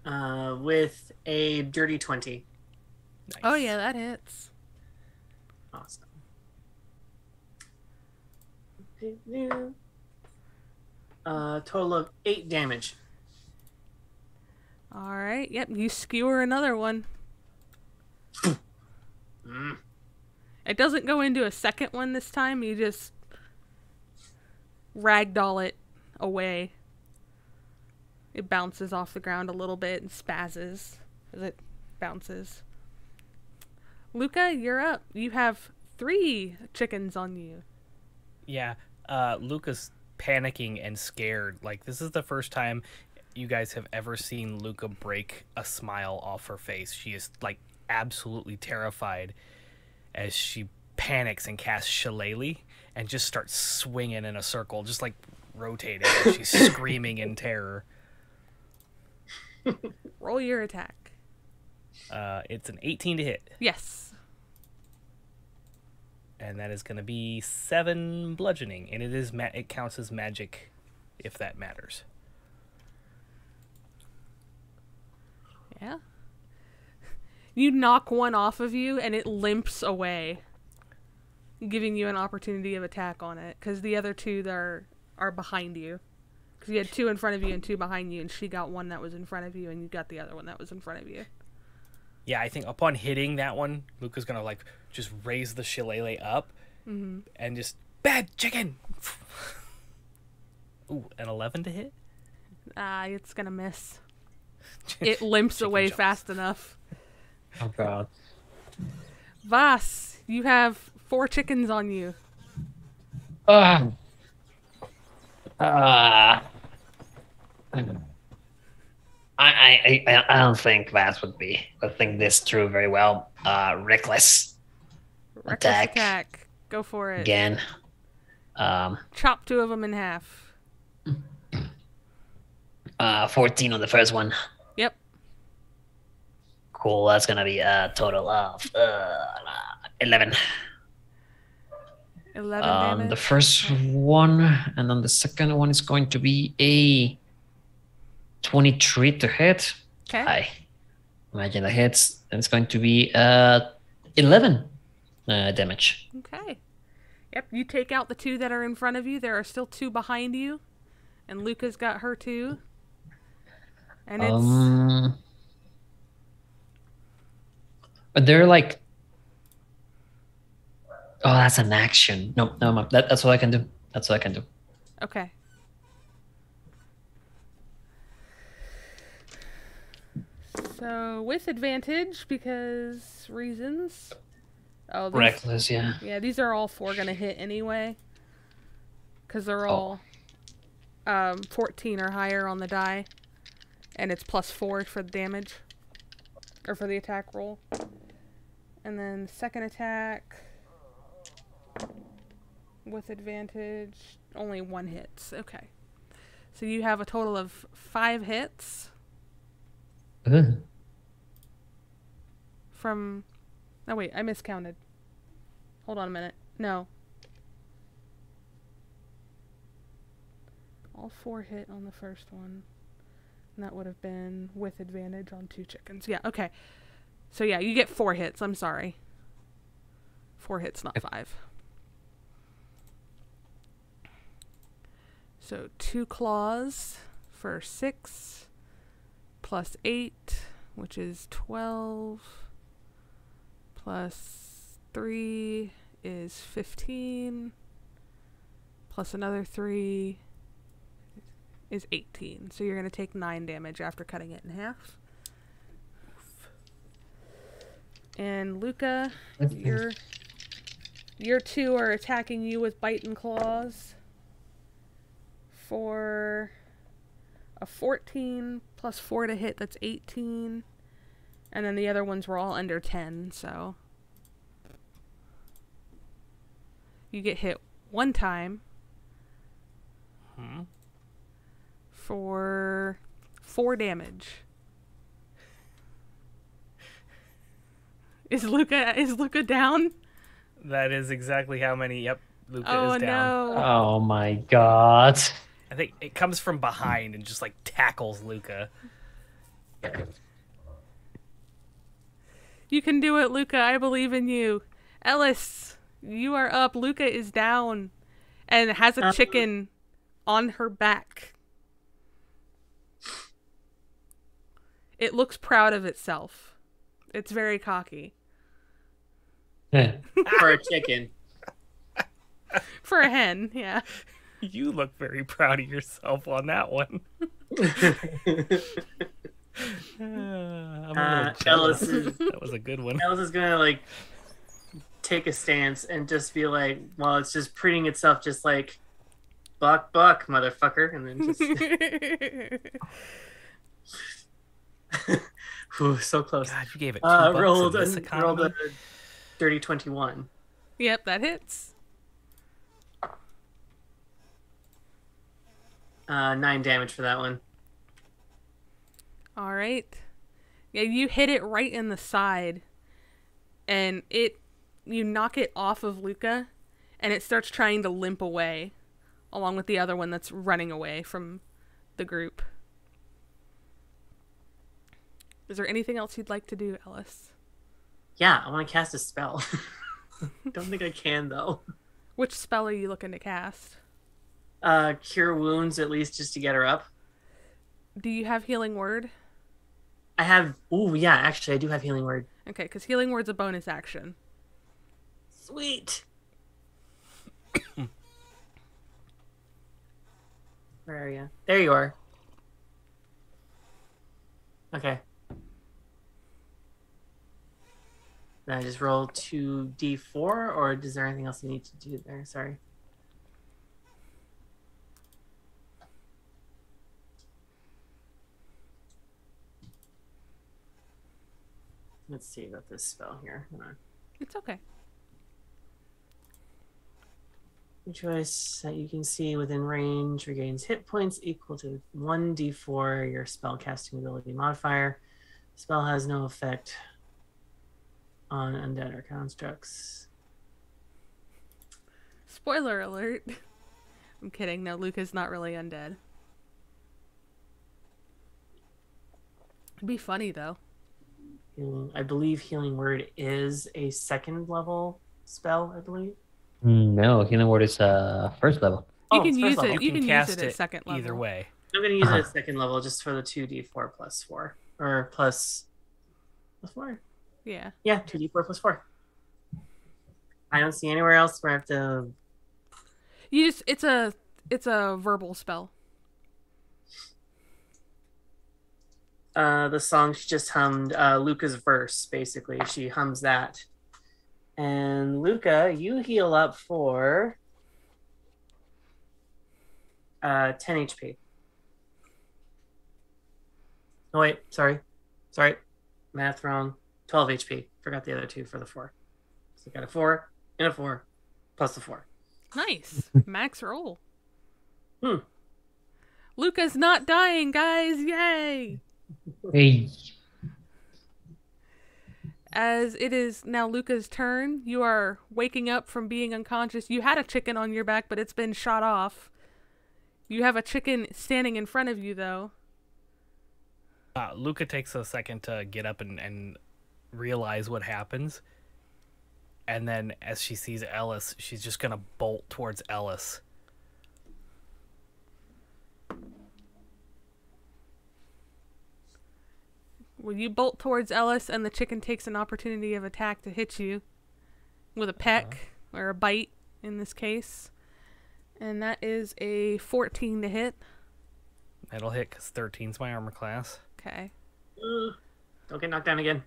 With a dirty 20. Nice. Oh yeah, that hits. Awesome. Total of 8 damage. All right. Yep. You skewer another one. It doesn't go into a second one this time. You just ragdoll it away. It bounces off the ground a little bit and spazzes as it bounces. Luca, you're up. You have 3 chickens on you. Yeah, Luca's panicking and scared. Like, this is the first time you guys have ever seen Luca break a smile off her face. She is, like, absolutely terrified as she panics and casts Shillelagh and just starts swinging in a circle, just, like, rotating. And she's screaming in terror. Roll your attack. It's an 18 to hit. Yes. And that is going to be 7 bludgeoning, and it counts as magic, if that matters. Yeah. You knock one off of you, and it limps away, giving you an opportunity of attack on it, because the other 2 are behind you. Because you had 2 in front of you and 2 behind you, and she got one that was in front of you, and you got the other one that was in front of you. Yeah, I think upon hitting that one, Luca's going to, like, just raise the shillelagh up and just, bad chicken! Ooh, an 11 to hit? It's gonna miss. It limps away jumps. fast enough. Oh god. Vas, you have 4 chickens on you. Ah. I don't think that would think this through very well. Reckless Reckless attack. Go for it. again. Chop 2 of them in half. 14 on the first one. Yep. Cool. That's gonna be a total of 11. 11 damage. The first one, and then the second one is going to be a 23 to hit. Okay. I imagine the hits, and it's going to be 11 damage. Okay. Yep, you take out the 2 that are in front of you. There are still 2 behind you. And Luca's got her 2. And it's... But they're like... Oh, that's an action. No, that's what I can do. That's what I can do. Okay. So, with advantage, because reasons... Oh, these, Reckless, yeah. yeah, these are all 4 gonna hit anyway. Because they're all 14 or higher on the die. And it's +4 for the damage. Or for the attack roll. And then second attack... with advantage, only 1 hits. Okay. So you have a total of 5 hits Ugh. from... Oh, wait, I miscounted. Hold on a minute. No. All 4 hit on the first one. And that would have been with advantage on 2 chickens. Yeah, okay. So yeah, you get 4 hits. I'm sorry. 4 hits, not 5. So 2 claws for 6 plus 8, which is 12, plus 3 is 15, plus another 3 is 18. So you're going to take 9 damage after cutting it in half. And Luca, your 2 are attacking you with bite and claws. For a 14 plus 4 to hit, that's 18. And then the other ones were all under 10, so. You get hit 1 time. For 4 damage. Is Luca down? That is exactly how many. Yep, Luca Oh is down. no. Oh my god. I think it comes from behind and just, like, tackles Luca. You can do it, Luca. I believe in you. Ellis, you are up. Luca is down and has a chicken on her back. It looks proud of itself. It's very cocky. For a chicken. For a hen, yeah. You look very proud of yourself on that one. I'm a little Ellis jealous. is, That was a good one. Ellis is gonna like take a stance and just be like, well, it's just preening itself, just like buck, motherfucker, and then just Whew, so close. God, you gave it $2 rolled in this a economy. dirty 21. Yep, that hits. 9 damage for that one. All right. Yeah, you hit it right in the side, and you knock it off of Luca, and it starts trying to limp away, along with the other one that's running away from the group. Is there anything else you'd like to do, Ellis? Yeah, I want to cast a spell. Don't think I can though. Which spell are you looking to cast? Cure wounds at least just to get her up. Do you have Healing Word? I have. Ooh, yeah, actually, I do have healing word. Okay, because Healing Word's a bonus action. Sweet. Where are you? There you are. Okay. Then I just roll 2d4, or is there anything else I need to do there? Sorry. Let's see about this spell here. Hold on. It's okay. Choice that you can see within range regains hit points equal to 1d4 your spell casting ability modifier. Spell has no effect on undead or constructs. Spoiler alert. I'm kidding. No, Luca's not really undead. It'd be funny, though. I believe healing word is a second level spell, I believe. No, healing word is first level. You Oh, can it's first use level. it. You can use cast it at second level. either way. I'm going to use it at second level just for the 2d4 plus 4. Or plus 4? Yeah. Yeah, 2d4 plus 4. I don't see anywhere else where I have to... You just it's a verbal spell. The song she just hummed, Luca's verse, basically. She hums that. And Luca, you heal up for 10 HP. Oh, wait, sorry. Math wrong. 12 HP. Forgot the other 2 for the 4. So got a 4 and a 4 plus the 4. Nice. Max roll. Hmm. Luca's not dying, guys. Yay. Hey, As it is now Luca's turn, you are waking up from being unconscious. You had a chicken on your back, but it's been shot off. You have a chicken standing in front of you, though. Luca takes a second to get up and realize what happens. And then as she sees Ellis, she's just going to bolt towards Ellis. Well, you bolt towards Ellis, and the chicken takes an opportunity of attack to hit you with a peck, or a bite in this case. And that is a 14 to hit. That'll hit because 13's my armor class. Okay. Don't get knocked down again.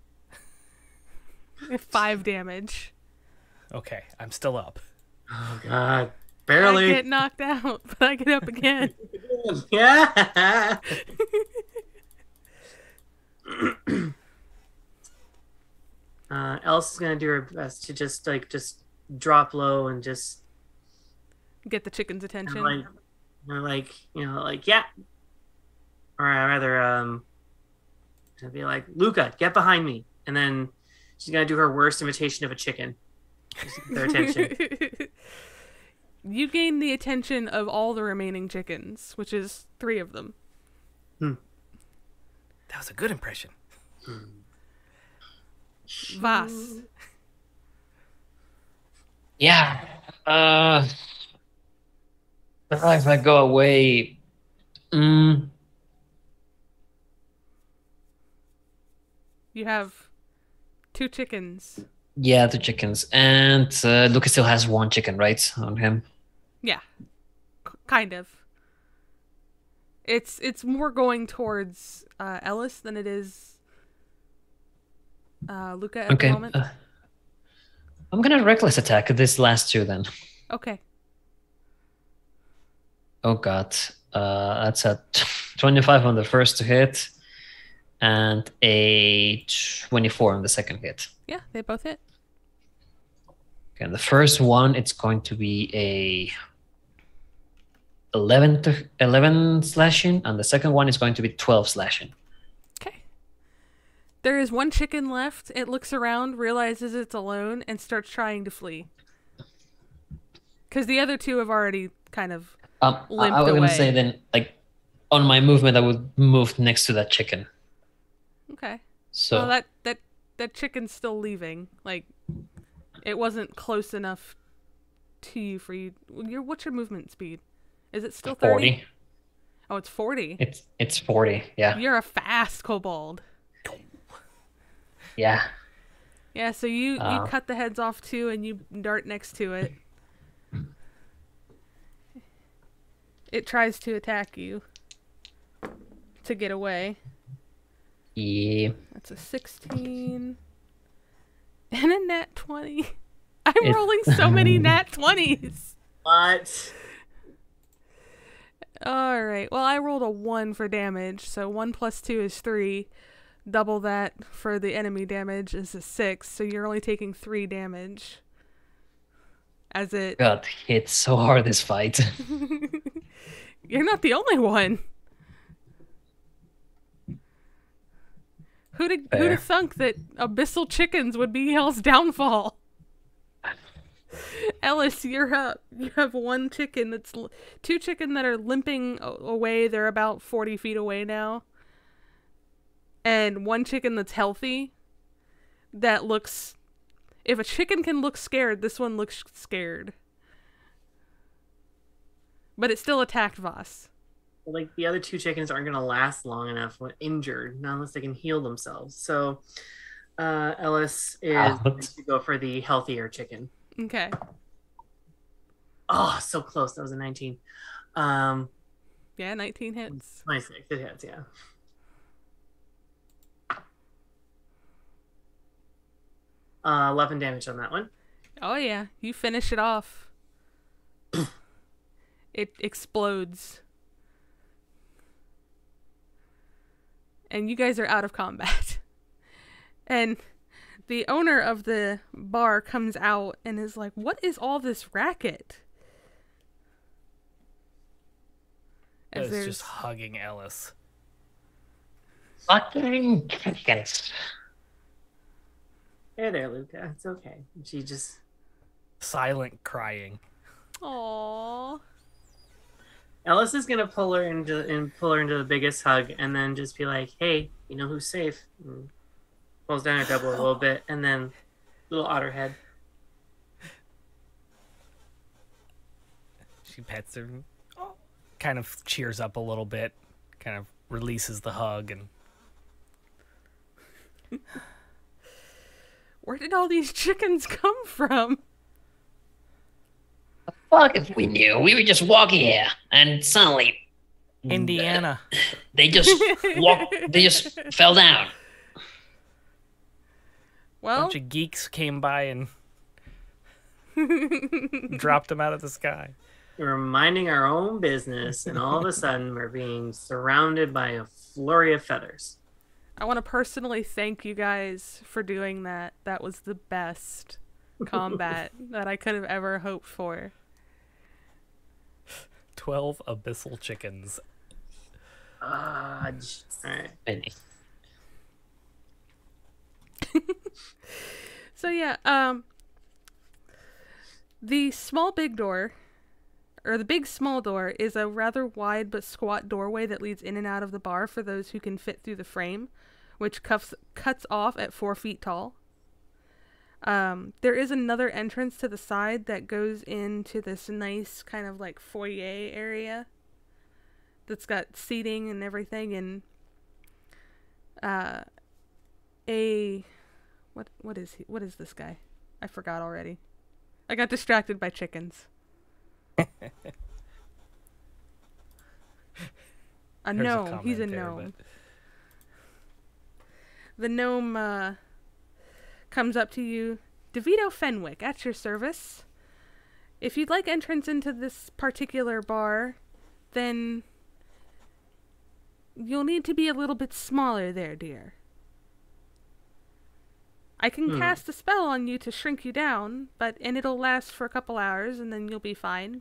5 damage. Okay, I'm still up. Oh, God. I Barely. get knocked out, but I get up again. Yeah. Elsa is gonna do her best to just drop low and just Get the chicken's attention. yeah. Or rather, to be like, Luca, get behind me, and then she's gonna do her worst imitation of a chicken. Just to get their attention. You gain the attention of all the remaining chickens, which is 3 of them. That was a good impression. Vas. yeah. If I go away, mm, You have 2 chickens. yeah, the chickens. And Lucas still has 1 chicken, right, on him. Yeah, kind of. It's more going towards Ellis than it is Luca at the Okay. moment. I'm gonna reckless attack this last 2 then. Okay. Oh god. That's a 25 on the first hit and a 24 on the second hit. Yeah, they both hit. Okay, and the first one, it's going to be a 11 slashing, and the second one is going to be 12 slashing. Okay. There is 1 chicken left. It looks around, realizes it's alone, and starts trying to flee. Because the other 2 have already kind of limped I was away. gonna say then, like, on my movement, I would move next to that chicken. Okay. So Well, that chicken's still leaving. Like, it wasn't close enough to you for you. What's your movement speed? Is it still 30? 40. Oh, it's 40. It's 40. Yeah. You're a fast kobold. Yeah. Yeah, so you cut the heads off too, and you dart next to it. It tries to attack you to get away. Yeah. That's a 16 and a nat 20. I'm It- rolling so many nat 20s. What? All right. Well, I rolled a 1 for damage, so 1 plus 2 is 3. Double that for the enemy damage is a 6, so you're only taking 3 damage. As it... God hit so hard this fight. You're not the only one. Who'd Fair. have thunk that abyssal chickens would be Hell's downfall? Ellis, you're up. You have 1 chicken that's 2 chicken that are limping away. They're about 40 feet away now. And 1 chicken that's healthy that looks... If a chicken can look scared, this one looks scared. But it still attacked Voss. Like, the other 2 chickens aren't going to last long enough when injured, not unless they can heal themselves. So Ellis is Ouch. going to go for the healthier chicken. Okay. Oh, so close. That was a 19. Yeah, 19 hits. 26. It hits, yeah. Uh, 11 damage on that one. Oh yeah, you finish it off. It explodes. And you guys are out of combat. And the owner of the bar comes out and is like, "What is all this racket?" As It's there's just hugging Ellis. Fucking chickens. Hey there, Luca. It's okay. She just... Silent crying. Aww. Ellis is gonna pull her into the biggest hug, and then just be like, "Hey, you know who's safe?" And pulls down her double a little bit, and then little otter head. She pets her, kind of cheers up a little bit, kind of releases the hug, and Where did all these chickens come from? Fuck if we knew. We were just walking here, and suddenly Indiana. they just they just fell down. Well, bunch of geeks came by and dropped them out of the sky. We're minding our own business, and all of a sudden, we're being surrounded by a flurry of feathers. I want to personally thank you guys for doing that. That was the best combat that I could have ever hoped for. 12 abyssal chickens. All right. Penny. So yeah, the small big door, or the big small door, is a rather wide but squat doorway that leads in and out of the bar for those who can fit through the frame, which cuts off at 4 feet tall. There is another entrance to the side that goes into this nice kind of like foyer area that's got seating and everything, and what is this guy? I forgot already. I got distracted by chickens. A gnome. He's a gnome. The gnome comes up to you. DeVito Fenwick, at your service. If you'd like entrance into this particular bar, then you'll need to be a little bit smaller there, dear. I can cast a spell on you to shrink you down, and it'll last for a couple hours, and then you'll be fine,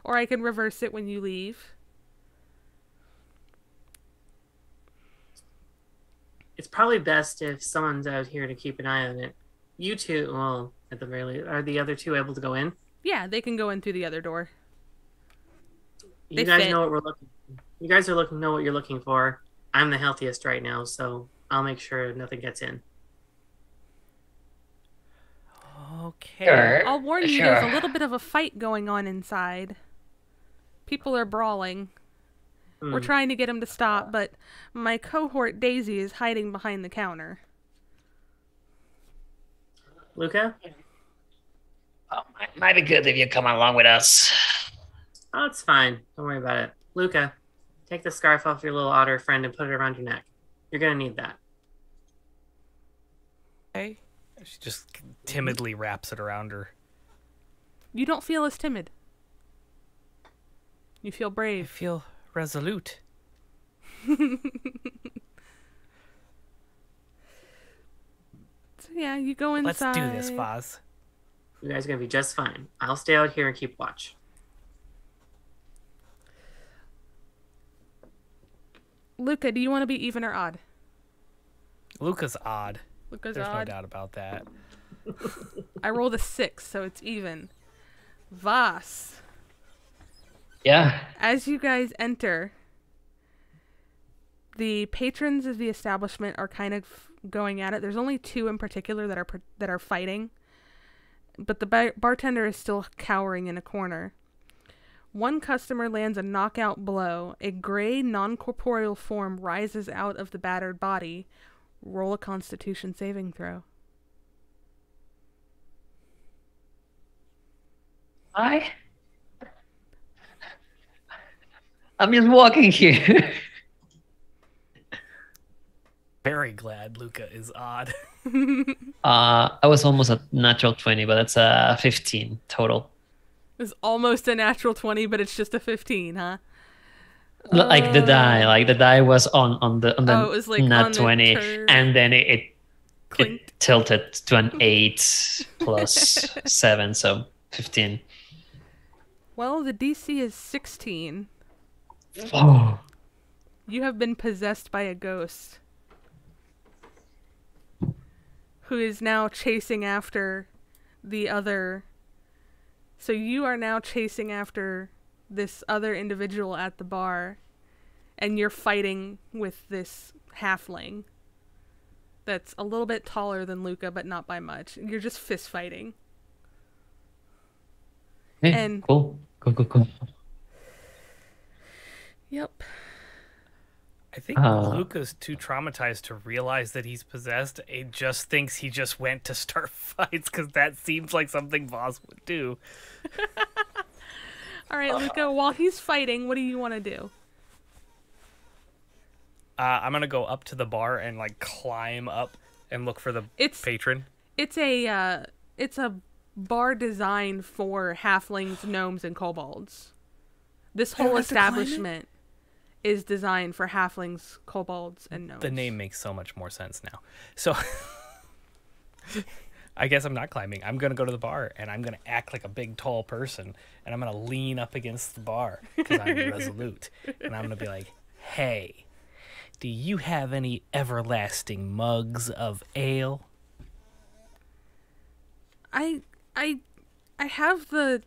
or I can reverse it when you leave. It's probably best if someone's out here to keep an eye on it. You two, well, at the very least, are the other two able to go in? Yeah, they can go in through the other door. You guys know what we're looking for. You guys know what you're looking for. I'm the healthiest right now, so I'll make sure nothing gets in. Okay. Sure. I'll warn you, Sure. there's a little bit of a fight going on inside. People are brawling. We're trying to get him to stop, but my cohort Daisy is hiding behind the counter. Luca? Oh, might be good if you come along with us. Oh, it's fine. Don't worry about it. Luca, take the scarf off your little otter friend and put it around your neck. You're gonna need that. Okay. She just timidly wraps it around her. You don't feel as timid. You feel I brave. feel resolute. So yeah, you go Let's inside. do this, Foz. You guys are gonna be just fine. I'll stay out here and keep watch. Luca, do you want to be even or odd? Luca's odd. Luca's There's no odd. doubt about that. I rolled a 6, so it's even. Voss. Yeah. As you guys enter, the patrons of the establishment are kind of going at it. There's only 2 in particular that are fighting, but the bartender is still cowering in a corner. One customer lands a knockout blow. A gray, non-corporeal form rises out of the battered body. Roll a Constitution saving throw. I'm just walking here. Very glad Luca is odd. I was almost a natural 20, but that's a 15 total. It's almost a natural 20, but it's just a 15, huh? Like the die was on the Oh, it was like nat on the 20, turn. and then it Clinked. tilted to an 8 plus 7, so 15. Well, the DC is 16. Oh, You have been possessed by a ghost who is now chasing after the other. So you are now chasing after this other individual at the bar, and you're fighting with this halfling that's a little bit taller than Luca, but not by much. You're just fist fighting. hey, And- cool. Yep. I think Ah. Luca's too traumatized to realize that he's possessed. He just thinks he just went to start fights because that seems like something Voss would do. All right, Luca, while he's fighting, what do you want to do? I'm gonna go up to the bar and like climb up and look for the It's patron. It's a bar designed for halflings, gnomes, and kobolds. This whole have to climb it? establishment is designed for halflings, kobolds, and gnomes. The name makes so much more sense now. So I guess I'm not climbing. I'm gonna go to the bar and I'm gonna act like a big tall person and I'm gonna lean up against the bar because I'm resolute and I'm gonna be like, "Hey, do you have any everlasting mugs of ale?" I have the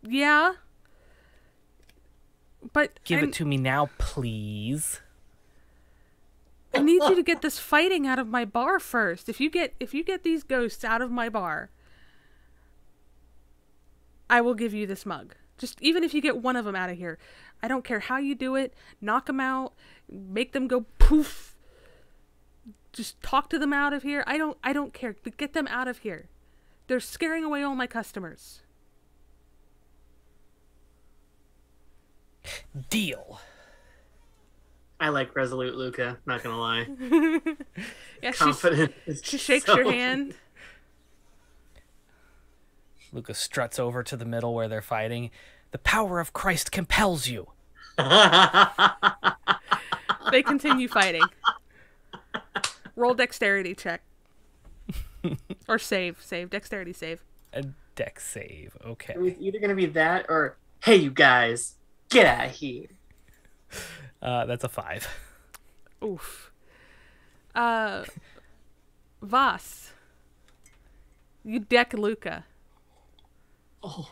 yeah. But Give it to me now, please. I need need you to get this fighting out of my bar first. If you get these ghosts out of my bar, I will give you this mug. Just even if you get one of them out of here. I don't care how you do it. Knock them out. Make them go poof. Just talk to them out of here. I don't care. But get them out of here. They're scaring away all my customers. Deal. I like resolute Luca, not gonna lie. Yeah, Confident. she shakes your hand. Luca struts over to the middle where they're fighting. The power of Christ compels you. They continue fighting. Roll dexterity check. Or save. Dexterity save. A dex save. Okay. It's either gonna be that or, hey, you guys, get out of here. That's a 5. Oof. Voss. You deck Luca. Oh.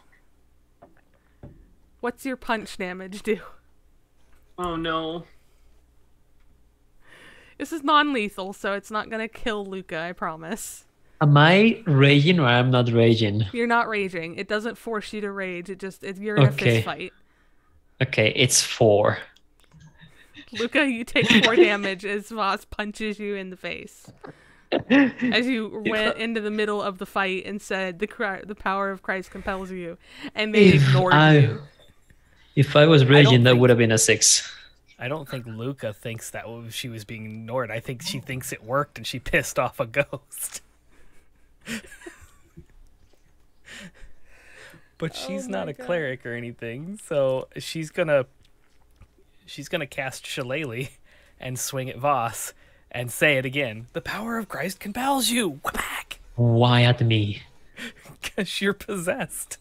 What's your punch damage do? Oh no. This is non-lethal, so it's not gonna kill Luca, I promise. Am I raging or I'm not raging? You're not raging. It doesn't force you to rage. You're in a Okay. fist fight. Okay, it's 4. Luca, you take 4 damage as Voss punches you in the face. As you went into the middle of the fight and said, the power of Christ compels you. And they ignored you. If I was raging, that think- would have been a 6. I don't think Luca thinks that she was being ignored. I think she thinks it worked and she pissed off a ghost. But she's not a cleric or anything, so she's gonna cast Shillelagh and swing at Voss and say it again. The power of Christ compels you. Whack! Why at me? Because you're possessed.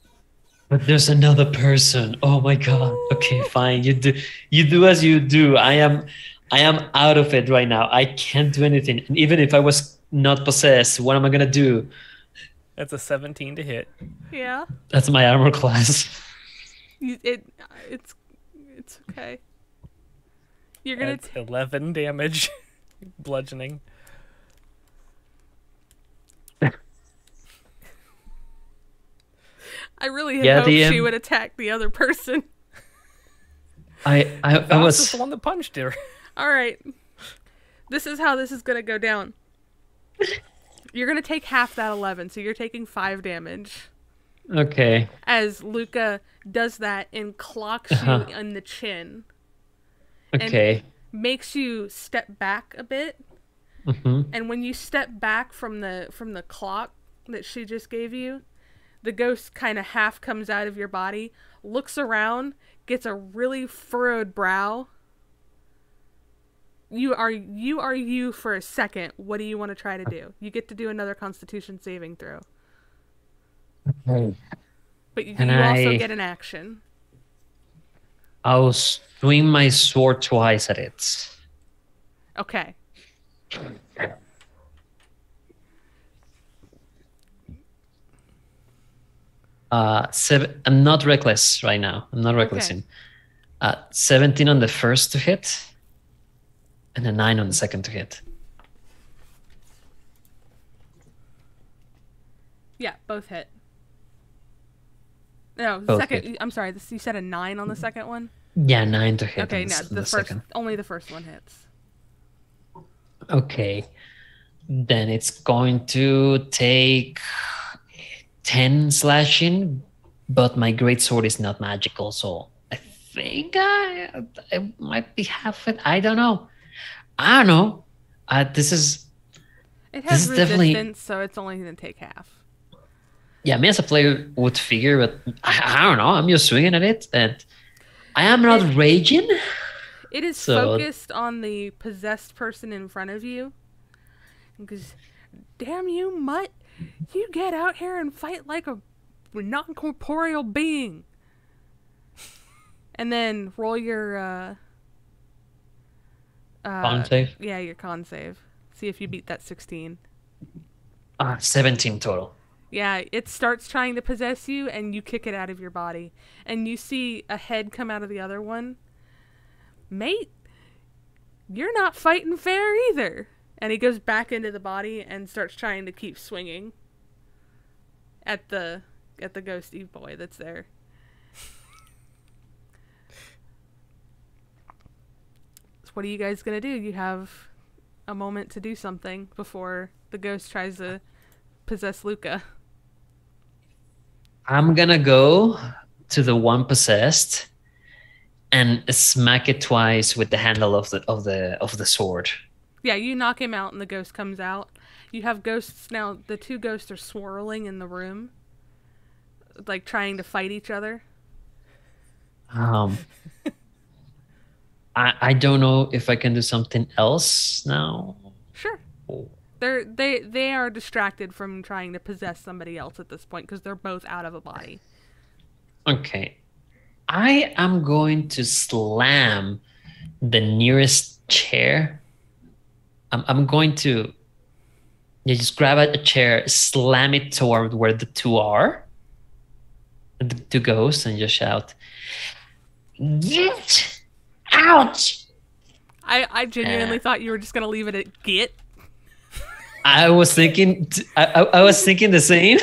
But there's another person. Oh my god. Okay, fine. You do as you do. I am out of it right now. I can't do anything. And even if I was not possessed, what am I gonna do? That's a 17 to hit. Yeah. That's my armor class. It's okay. You're gonna That's 11 damage. Bludgeoning. I really had Yeah, hoped the, she would attack the other person. I Voss is was the one that punched her. All right. This is how this is going to go down. You're going to take half that 11, so you're taking 5 damage. okay. As Luca does that and clocks Uh-huh. you in the chin. Okay. Makes you step back a bit. hmm And when you step back from the clock that she just gave you, the ghost kind of half comes out of your body, looks around, gets a really furrowed brow. You are you for a second. What do you want to try to do? You get to do another Constitution saving throw, Okay. but you And also I- get an action. I'll swing my sword twice at it. Okay. I'm not reckless right now. I'm not recklessing. 17 on the first to hit, and a 9 on the second to hit. Yeah, both hit. No, the Both second. hit. I'm sorry. You said a 9 on the second one. Yeah, 9 to hit. Okay, on no, on the first. second. Only the first one hits. Okay. Then it's going to take 10 slashing, but my greatsword is not magical, so I think I might be half it. I don't know. This is It This has is definitely- resistance, so it's only going to take half. yeah. Me as a player would figure, but I don't know. I'm just swinging at it, and I am not raging. It is So- focused on the possessed person in front of you. Because, damn you, mutt! You get out here and fight like a non-corporeal being. And then roll your Con save. Yeah, your con save. See if you beat that 16. 17 total. Yeah, it starts trying to possess you, and you kick it out of your body. And you see a head come out of the other one. Mate, You're not fighting fair either. And he goes back into the body and starts trying to keep swinging at the ghosty boy that's there. So what are you guys gonna do? You have a moment to do something before the ghost tries to possess Luca. I'm gonna go to the one possessed and smack it twice with the handle of the sword. Yeah, you knock him out and the ghost comes out. You have ghosts now. The two ghosts are swirling in the room, like trying to fight each other. I don't know if I can do something else now. Sure. Oh. They are distracted from trying to possess somebody else at this point because they're both out of a body. Okay. I am going to slam the nearest chair. I'm going to just grab a chair, slam it toward where the two are, the two ghosts, and just shout, "Get out!" I genuinely thought you were just gonna leave it at get. I was thinking, I was thinking the same,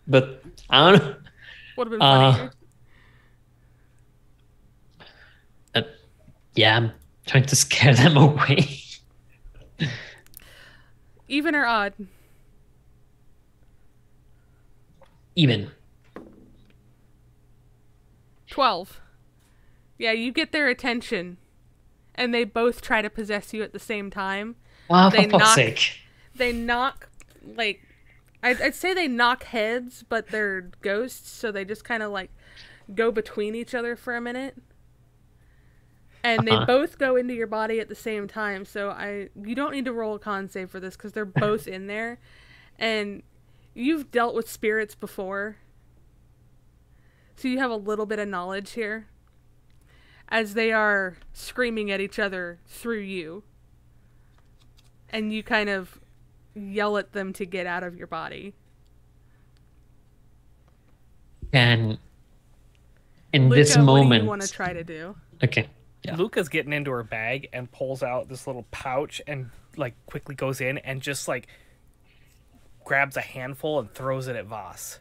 but I don't know. Would have been funnier. Yeah, I'm trying to scare them away. Even or odd? Even. 12. Yeah, you get their attention, and they both try to possess you at the same time. Wow, They for fuck's knock- sake. They knock, like, I'd say they knock heads, but they're ghosts, so they just kind of, like, go between each other for a minute. And they both go into your body at the same time, so you don't need to roll a con save for this, because they're both in there. And you've dealt with spirits before, so you have a little bit of knowledge here. As they are screaming at each other through you. And you kind of yell at them to get out of your body. And in Luca, this what do moment, you want to try to do? okay, yeah. Luca's getting into her bag and pulls out this little pouch and like quickly goes in and just like grabs a handful and throws it at Voss.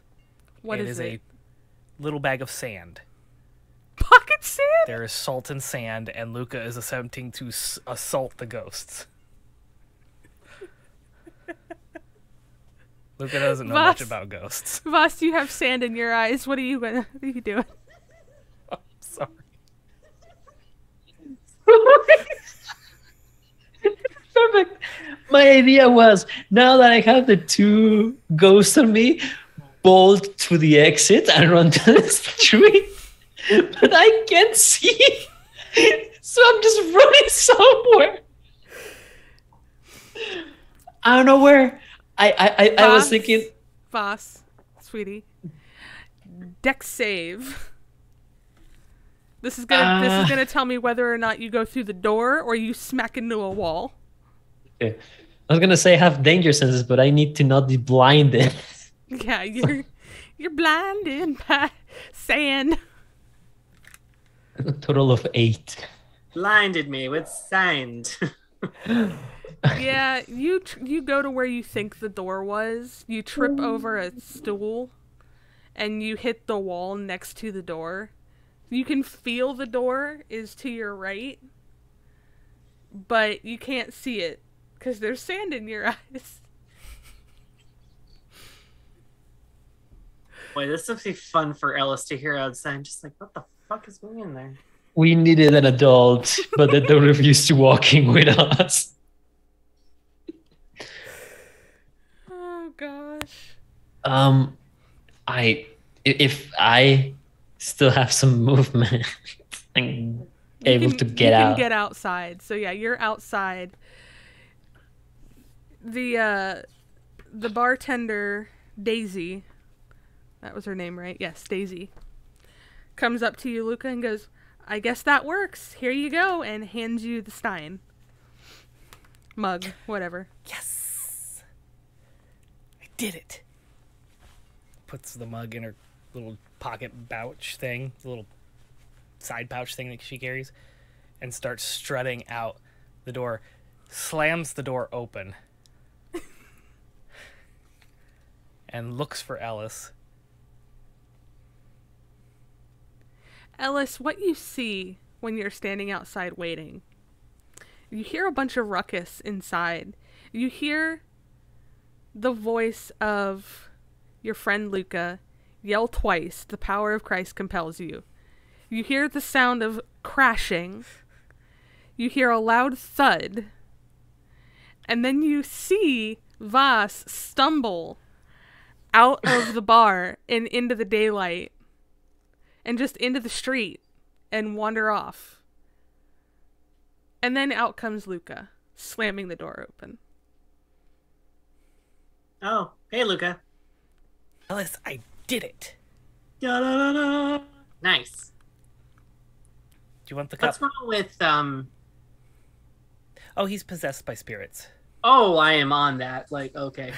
What is it? a little bag of sand. Pocket sand? There is salt and sand, and Luca is attempting to assault the ghosts. Luca doesn't know much Voss. about ghosts. Voss, you have sand in your eyes. What are you doing? Sorry. Perfect. My idea was, now that I have the two ghosts on me, bolt to the exit and run to the street. But I can't see. So I'm just running somewhere. I don't know where. I was Voss? thinking. Voss, sweetie. Dex save. This is gonna tell me whether or not you go through the door or you smack into a wall. Okay. I was gonna say have danger senses, but I need to not be blinded. Yeah, you're blinded by sand. A total of 8. Blinded me with sand. Yeah, you go to where you think the door was. You trip over a stool, and you hit the wall next to the door. You can feel the door is to your right, but you can't see it because there's sand in your eyes. Boy, this would be fun for Ellis to hear outside. Just like, what the fuck is going in there? We needed an adult, but they don't refuse to walking with us. Oh gosh. If I still have some movement, I'm able to get you out. can get outside. So yeah, you're outside. The bartender, Daisy, that was her name, right? Yes, Daisy, comes up to you, Luca, and goes, "I guess that works. Here you go," and hands you the stein. Mug, whatever. Yes! I did it! Puts the mug in her little pocket pouch thing, the little side pouch thing that she carries, and starts strutting out the door, slams the door open, and looks for Ellis. Ellis, what you see when you're standing outside waiting, you hear a bunch of ruckus inside. You hear the voice of your friend Luca yell twice, "The power of Christ compels you." You hear the sound of crashing. You hear a loud thud. And then you see Voss stumble out of the bar and into the daylight and just into the street and wander off. And then out comes Luca, slamming the door open. Oh, hey, Luca. Ellis, I did it. Da-da-da-da. Nice. Do you want the cup? What's wrong with Oh, he's possessed by spirits. Oh, I am on that. Like, okay.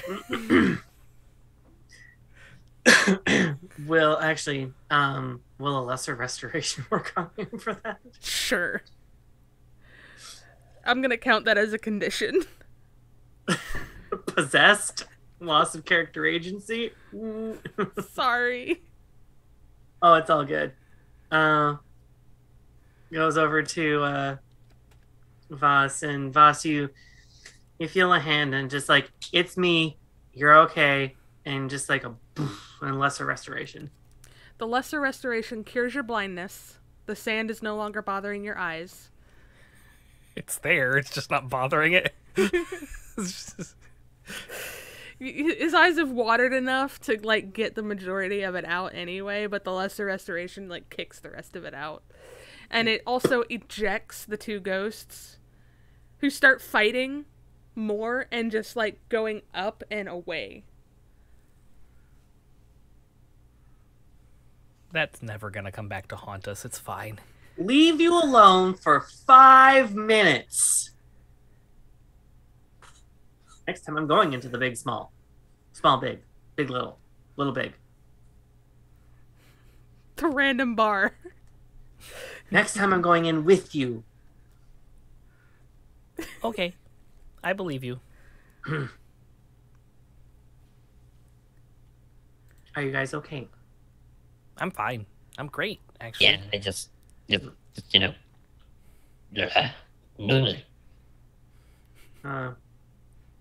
Will a lesser restoration work on him for that? Sure. I'm gonna count that as a condition. Possessed? Loss of character agency? Sorry. Oh, it's all good. Goes over to Voss, and Voss, you feel a hand and just like, it's me, you're okay, and just like a poof, and lesser restoration. The lesser restoration cures your blindness. The sand is no longer bothering your eyes. It's there. It's just not bothering it. It's just... His eyes have watered enough to like get the majority of it out anyway, but the lesser restoration like kicks the rest of it out. And it also ejects the two ghosts who start fighting more and just like going up and away. That's never gonna come back to haunt us. It's fine. Leave you alone for 5 minutes. Next time I'm going into the big small. Small big. Big little. Little big. The random bar. Next time I'm going in with you. Okay. I believe you. Are you guys okay? I'm fine. I'm great, actually. Yeah, I just you know.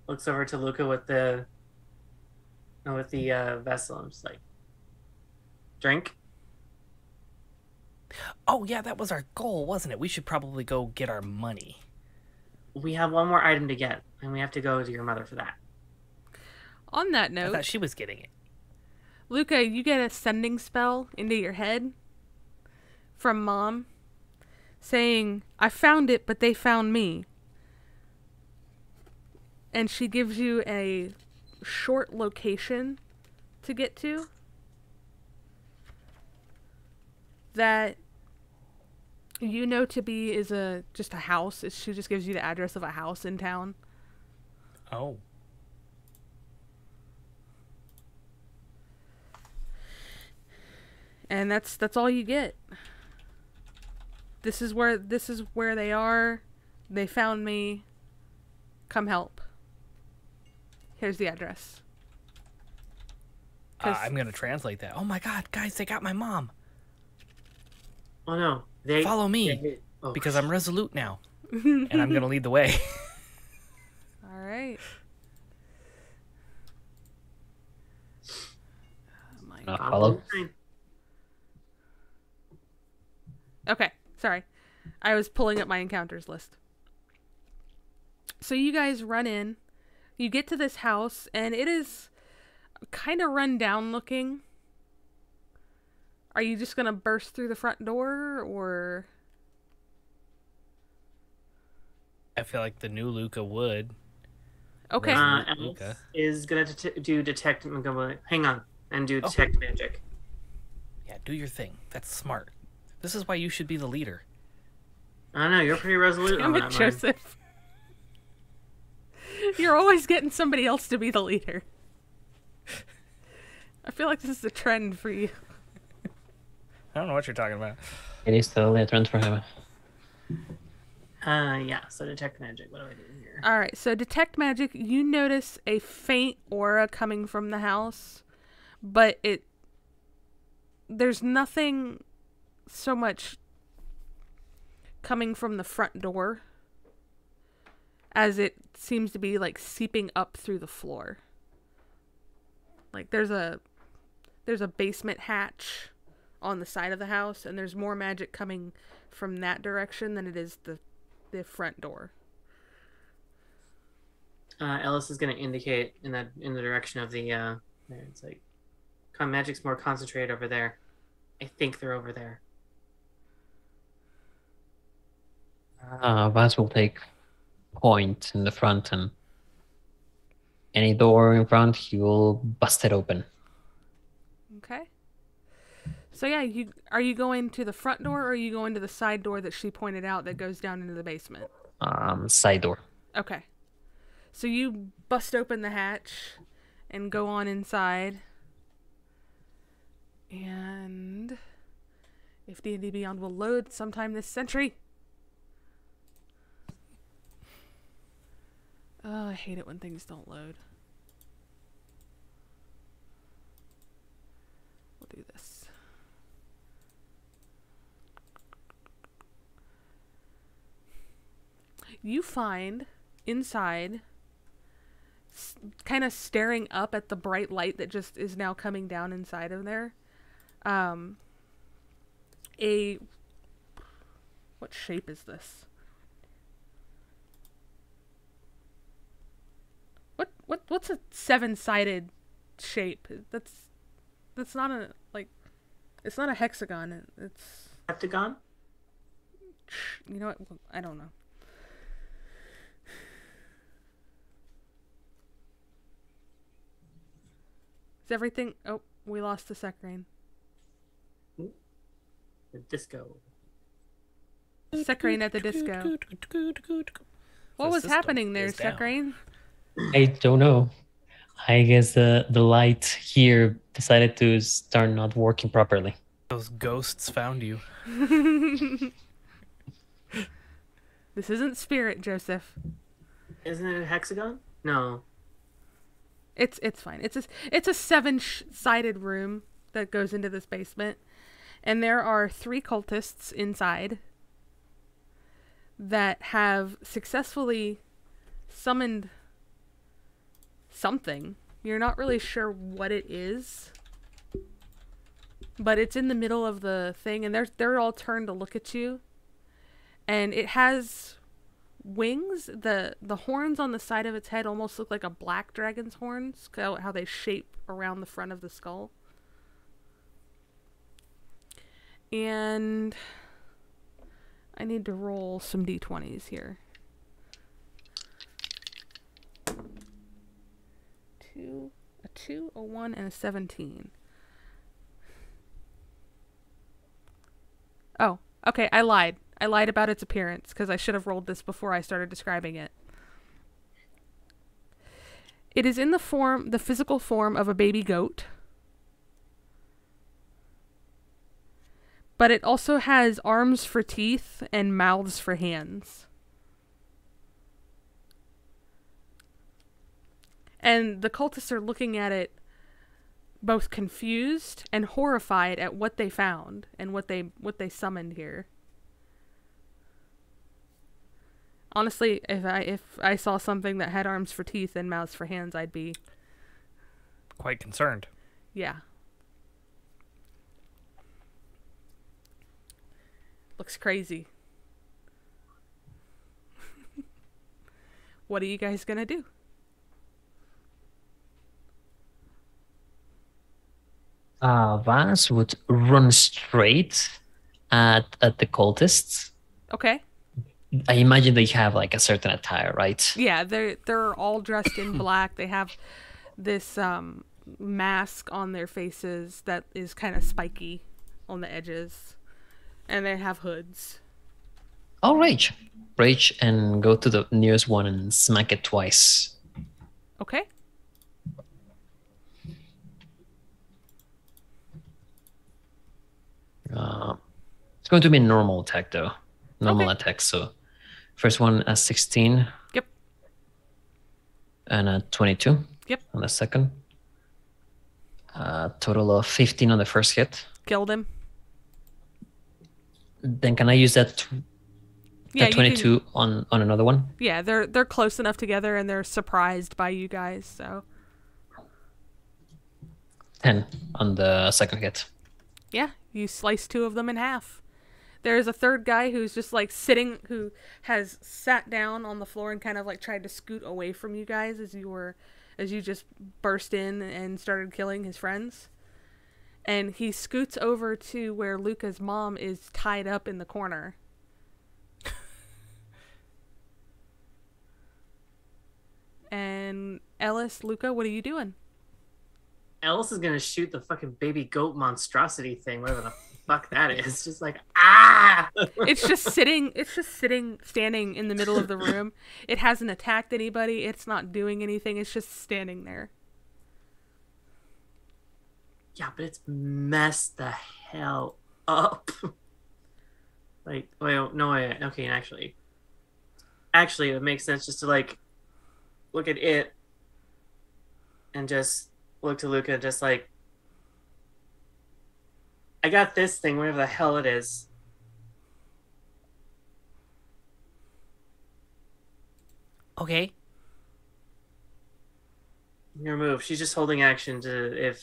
Looks over to Luca with the vessel. I'm just like, drink. Oh, yeah, that was our goal, wasn't it? We should probably go get our money. We have one more item to get, and we have to go to your mother for that. On that I note, thought she was getting it. Luca, you get a sending spell into your head from Mom saying, "I found it, but they found me." And she gives you a short location to get to that you know to be is just a house. She just gives you the address of a house in town. Oh. And that's all you get. This is where they are. They found me. Come help. Here's the address. I'm going to translate that. Oh my god, guys, they got my mom. Oh no, they Follow me, oh, because I'm resolute now. And I'm going to lead the way. All right. Oh my God. Follow. Okay, sorry. I was pulling up my encounters list. So you guys run in. You get to this house, and it is kind of run down looking. Are you just going to burst through the front door, or... I feel like the new Luca would. Okay. Resolute Alex Luca. is gonna do detect. Hang on, and do detect magic. Yeah, do your thing. That's smart. This is why you should be the leader. I don't know. You're pretty resolute Damn on it, that, man. Joseph. You're always getting somebody else to be the leader. I feel like this is a trend for you. I don't know what you're talking about. It is totally a trend for him. Yeah. So detect magic. What do I do here? All right, so detect magic. You notice a faint aura coming from the house, but there's nothing so much coming from the front door as it seems to be like seeping up through the floor. Like there's a basement hatch on the side of the house, and there's more magic coming from that direction than it is the front door. Ellis is going to indicate in the direction of the. There, it's like, magic's more concentrated over there. I think they're over there. Vance will take point in the front, and any door in front, he will bust it open. Okay. So yeah, are you going to the front door, or are you going to the side door that she pointed out that goes down into the basement? Side door. Okay. So you bust open the hatch and go on inside. And if D&D Beyond will load sometime this century. Oh, I hate it when things don't load. We'll do this. You find inside, kind of staring up at the bright light that just is now coming down inside of there, what shape is this? What's a 7-sided shape? That's not a, like, it's not a hexagon. It's Heptagon? You know what? I don't know. Is everything? Oh, we lost the Sekrain. The disco. Sekrain at the disco. What was happening there, Sekrain? I don't know. I guess the light here decided to start not working properly. Those ghosts found you. This isn't spirit, Joseph. Isn't it a hexagon? No. It's fine. It's a 7-sided room that goes into this basement, and there are 3 cultists inside that have successfully summoned something. You're not really sure what it is, but it's in the middle of the thing, and they're all turned to look at you, and it has wings. The horns on the side of its head almost look like a black dragon's horns, how they shape around the front of the skull. And I need to roll some d20s here. 2, a 2, a 1, and a 17. Oh, okay, I lied. I lied about its appearance, because I should have rolled this before I started describing it. It is in the physical form of a baby goat. But it also has arms for teeth and mouths for hands. And the cultists are looking at it both confused and horrified at what they found and what they summoned here. Honestly, if I saw something that had arms for teeth and mouths for hands, I'd be quite concerned. Yeah. Looks crazy. What are you guys gonna do? Vance would run straight at the cultists. Okay. I imagine they have like a certain attire, right? Yeah, they're all dressed in black. They have this mask on their faces that is kind of spiky on the edges, and they have hoods. I'll rage and go to the nearest one and smack it twice. Okay. It's going to be a normal attack though. Normal Okay. attack, so First one a 16. Yep. And a 22. Yep. On the second. Total of 15 on the first hit. Killed him. Then can I use that Yeah, that 22 on another one? Yeah, they're close enough together, and they're surprised by you guys. So 10 on the second hit. yeah, you slice two of them in half. There's a third guy who's just like sitting, who has sat down on the floor and kind of like tried to scoot away from you guys as you just burst in and started killing his friends. And he scoots over to where Luca's mom is tied up in the corner. And Ellis, Luca, what are you doing? Ellis is gonna shoot the fucking baby goat monstrosity thing, whatever the fuck that is. Just like, ah! It's just standing in the middle of the room. It hasn't attacked anybody. It's not doing anything. It's just standing there. Yeah, but it's messed the hell up. Like, wait, no way. Okay, actually, it makes sense just to like look at it and just look to Luca, just like, I got this thing, whatever the hell it is. Okay. Your move. She's just holding action to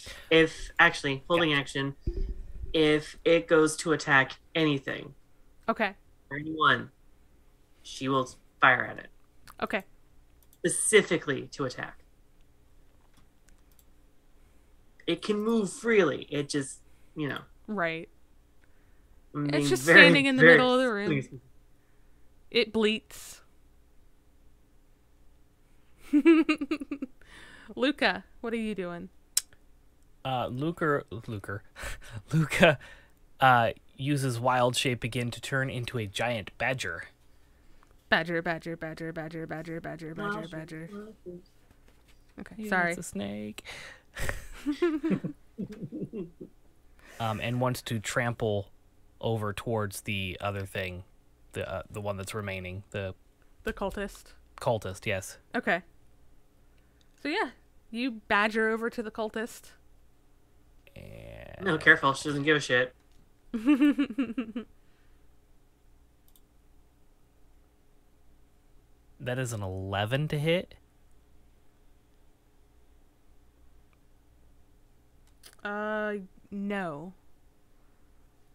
holding action if it goes to attack anything Okay. or anyone, she will fire at it. Okay. Specifically to attack. It can move freely. It just, Right. I'm It's being just very, standing in the very middle of the room. pleased. It bleats. Luca, what are you doing? Luca uses wild shape again to turn into a giant badger. Badger, badger, badger, badger, badger, badger, badger, badger. Okay, Yeah, sorry. it's a snake. And wants to trample over towards the other thing, the one that's remaining, the The cultist. cultist. Yes. Okay. So yeah, you badger over to the cultist. And No, careful. She doesn't give a shit. that is an 11 to hit. No.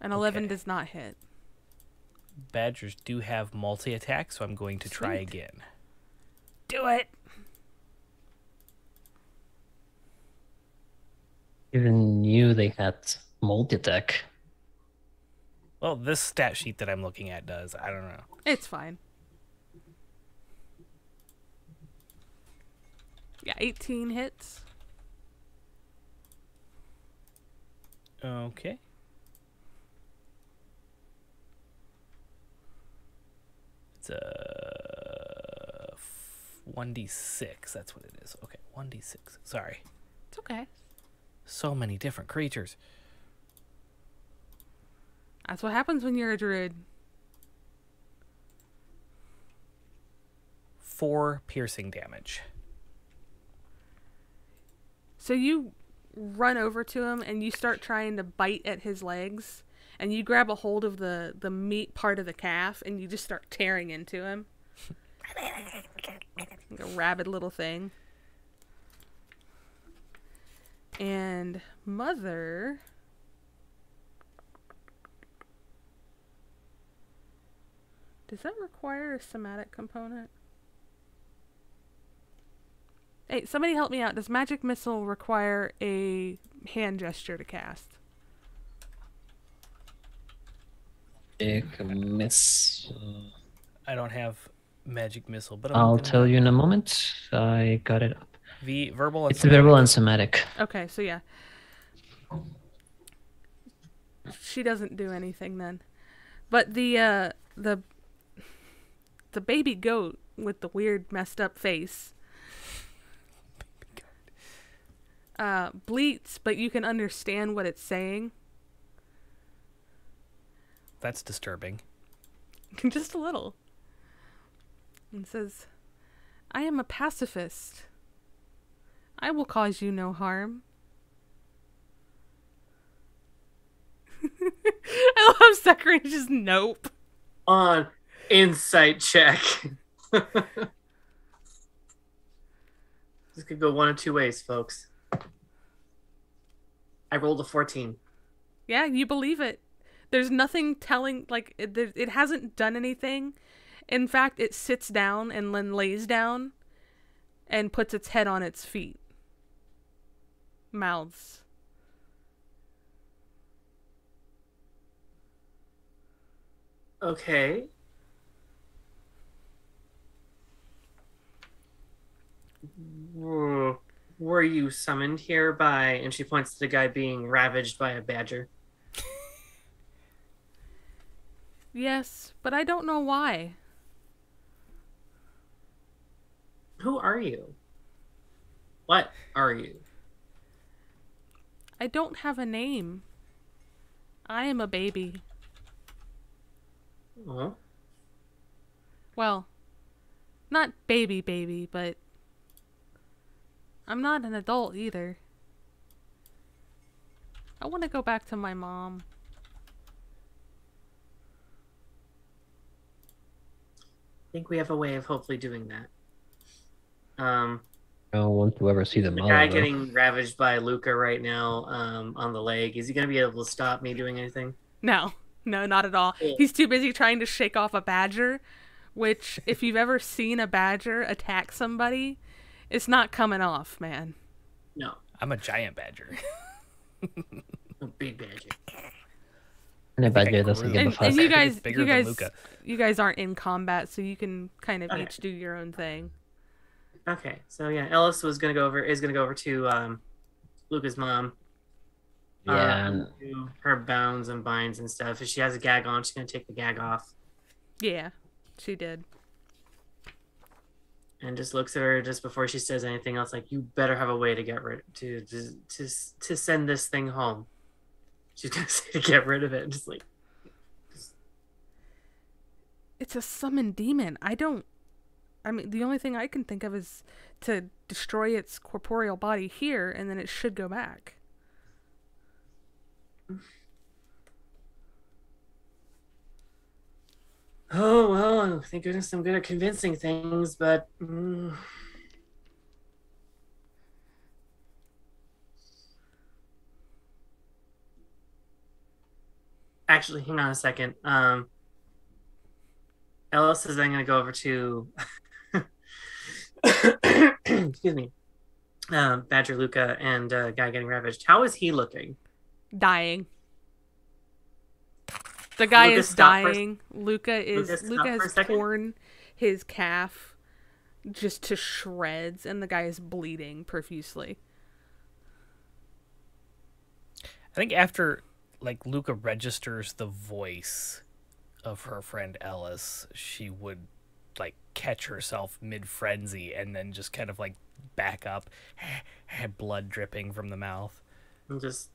An 11 Okay. does not hit. Badgers do have multi-attack, so I'm going to try Sweet. again. Do it. Even knew they had multi-attack. Well, this stat sheet that I'm looking at does. I don't know. It's fine. Yeah, 18 hits. Okay. It's a 1d6. That's what it is. Okay, 1d6. Sorry. It's okay. So many different creatures. That's what happens when you're a druid. 4 piercing damage. So you run over to him and you start trying to bite at his legs, and you grab a hold of the meat part of the calf and you just start tearing into him. Like a rabid little thing. And Mother... Does that require a somatic component? Hey, somebody help me out. Does Magic Missile require a hand gesture to cast? Miss. I don't have magic missile, but I'll tell you in a moment. I got it up. Verbal and It's verbal and somatic. Okay, so yeah. She doesn't do anything then. But the baby goat with the weird messed up face bleats, but you can understand what it's saying. That's disturbing. Just a little. and says, I am a pacifist. I will cause you no harm. I love Sakurai's just nope. On insight check. This could go one of two ways, folks. I rolled a 14. Yeah, you believe it. There's nothing telling, like, it hasn't done anything. In fact, it sits down and then lays down and puts its head on its feet. Mouths. Okay. Were you summoned here by, and she points to the guy being ravaged by a badger? Yes, but I don't know why. Who are you? What are you? I don't have a name. I am a baby. Oh, Well, not baby, but I'm not an adult either. I want to go back to my mom. I think we have a way of hopefully doing that. I don't want to ever see the The mother. guy though. getting ravaged by Luca right now, on the leg. Is he going to be able to stop me doing anything? No, not at all. Yeah. He's too busy trying to shake off a badger, which, if you've ever seen a badger attack somebody, it's not coming off, man. No, I'm a giant badger. a big badger. And a badger I doesn't grew. give a And, fuck. and you I think guys, it's bigger than Luca. you guys aren't in combat, so you can kind of Okay. each do your own thing. Okay, so yeah, Ellis is gonna go over to Luca's mom. Yeah, and Do her bounds and binds and stuff. If she has a gag on, she's gonna take the gag off Yeah, she did. and just looks at her just before she says anything else. Like, you better have a way to get rid to send this thing home. She's gonna say to get rid of it, and just like, It's a summoned demon. I mean, the only thing I can think of is to destroy its corporeal body here, and then it should go back. oh well, thank goodness I'm good at convincing things, but. Actually, hang on a second. Ellis is then going to go over to, excuse me, Badger Luca and guy getting ravaged. How is he looking? Dying. The guy Luca, is stop for a- dying. Luca Luca, stop for a has second. torn his calf just to shreds, and the guy is bleeding profusely. I think after like Luca registers the voice of her friend Ellis, she would like catch herself mid frenzy and then just kind of like back up, blood dripping from the mouth. And just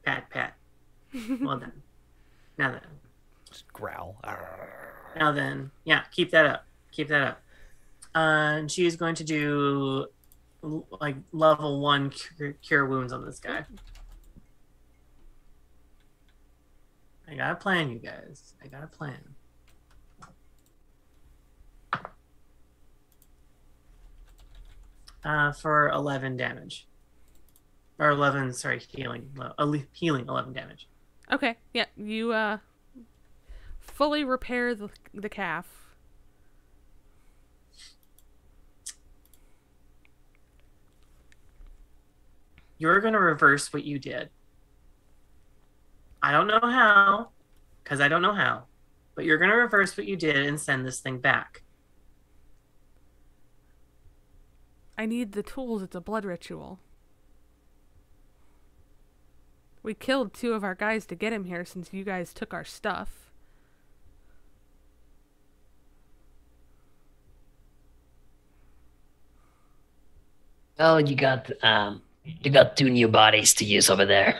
pat. Well done. Now then. Just growl. Now then. Yeah, keep that up. And she's going to do like level 1 cure wounds on this guy. I got a plan, you guys. I got a plan. For 11 damage. Or 11, sorry, healing. Healing 11 damage. Okay, yeah, you fully repair the calf. You're going to reverse what you did. I don't know how, because I don't know how, but you're going to reverse what you did and send this thing back. I need the tools. It's a blood ritual. We killed 2 of our guys to get him here since you guys took our stuff. oh, you got 2 new bodies to use over there.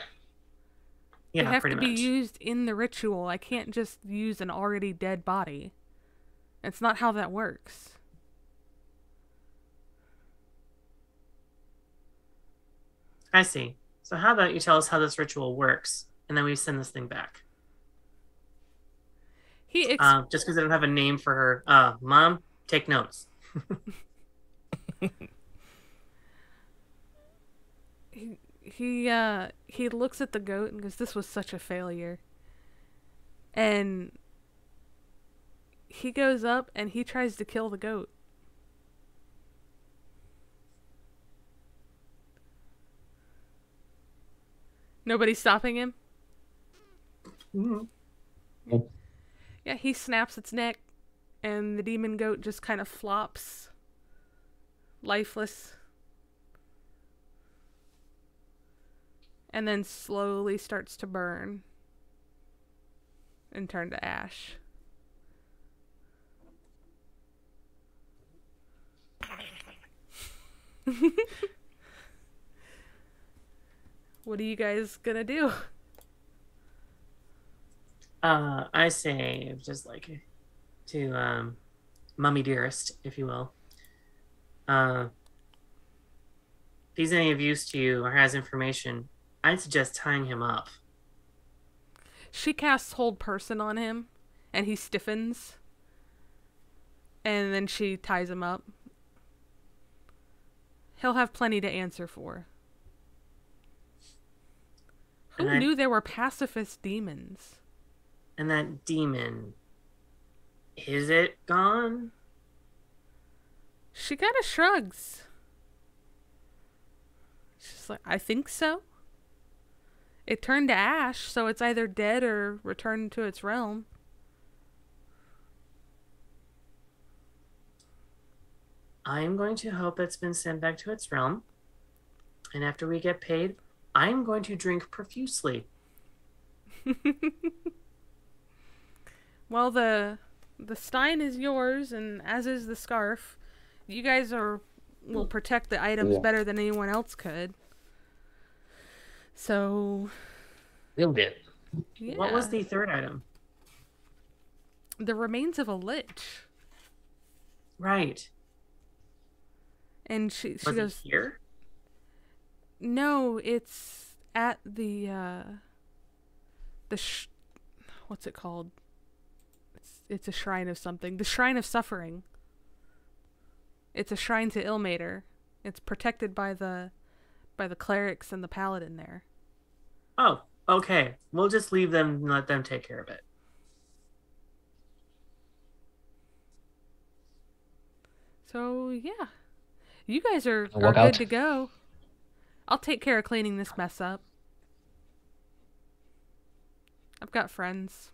They Yeah, have pretty to be much. used in the ritual. I can't just use an already dead body. It's not how that works. I see. So how about you tell us how this ritual works, and then we send this thing back. Just because I don't have a name for her. Mom, take notes. He looks at the goat and goes, "This was such a failure." And he goes up and he tries to kill the goat. Nobody's stopping him? Mm-hmm. Yeah, he snaps its neck and the demon goat just kind of flops, lifeless. And then slowly starts to burn and turn to ash. What are you guys gonna do? I say, just like to Mummy Dearest, if you will. If he's any of use to you or has information, I'd suggest tying him up. She casts Hold Person on him, and he stiffens. And then she ties him up. He'll have plenty to answer for. Who knew there were pacifist demons? And that demon, is it gone? She kind of shrugs. She's like, I think so. It turned to ash, so it's either dead or returned to its realm. I'm going to hope it's been sent back to its realm. And after we get paid, I'm going to drink profusely. Well, the stein is yours, and as is the scarf. You guys will protect the items better than anyone else could. So, Will do. yeah. What was the third item? The remains of a lich. Right. And she Was goes, it here? no, it's at the what's it called? It's a shrine of something. The Shrine of Suffering. It's a shrine to Ilmater. It's protected by the clerics and the paladin there. Oh, okay. We'll just leave them and let them take care of it. So, yeah. You guys are Walk good out. to go. I'll take care of cleaning this mess up. I've got friends.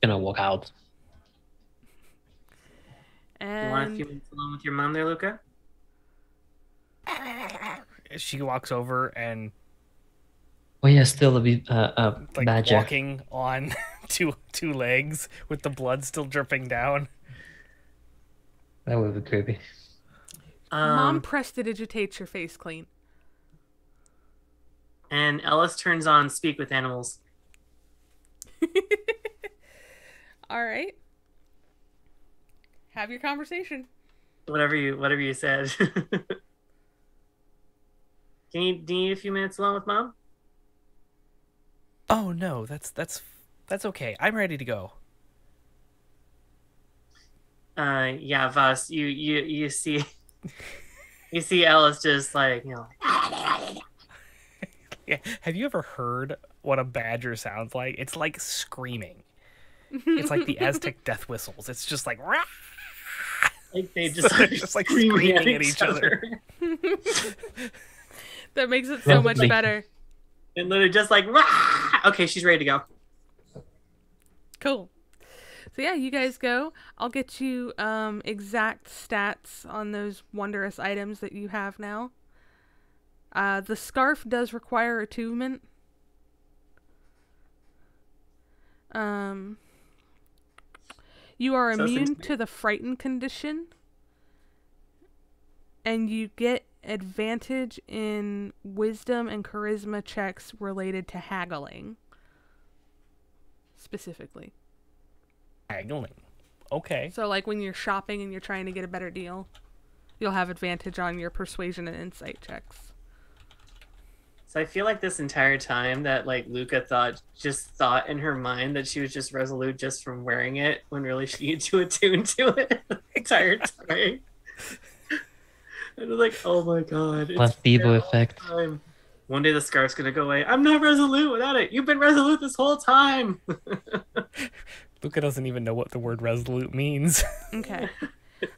Gonna walk out. You want a And few minutes alone with your mom there, Luca? She walks over and Oh yeah, still a like badger. walking on two legs with the blood still dripping down. That would be creepy. Mom prestidigitates your face clean. And Ellis turns on Speak with Animals. All right. Have your conversation. Whatever you said. Do you need a few minutes alone with Mom? Oh no, that's okay. I'm ready to go. Yeah, Voss, you see you see Ellis just like, you know. Yeah. Have you ever heard what a badger sounds like? It's like screaming. It's like the Aztec death whistles. It's just like "Rah!" Like they just, They're just like screaming at each other. That makes it so much Lovely. better. And literally just like, "Rah!" Okay, she's ready to go. Cool. So yeah, you guys go. I'll get you exact stats on those wondrous items that you have now. The scarf does require attunement. You are So immune since- to the frightened condition. And you get advantage in wisdom and charisma checks related to haggling. Specifically. Haggling. Okay. So, like, when you're shopping and you're trying to get a better deal, you'll have advantage on your persuasion and insight checks. So I feel like this entire time that like Luca thought in her mind that she was just resolute just from wearing it, when really she needed to attune to it the entire time. And I was like, oh my god. Placebo effect. Time. One day the scarf's gonna go away. I'm not resolute without it. You've been resolute this whole time. Luca doesn't even know what the word resolute means. Okay.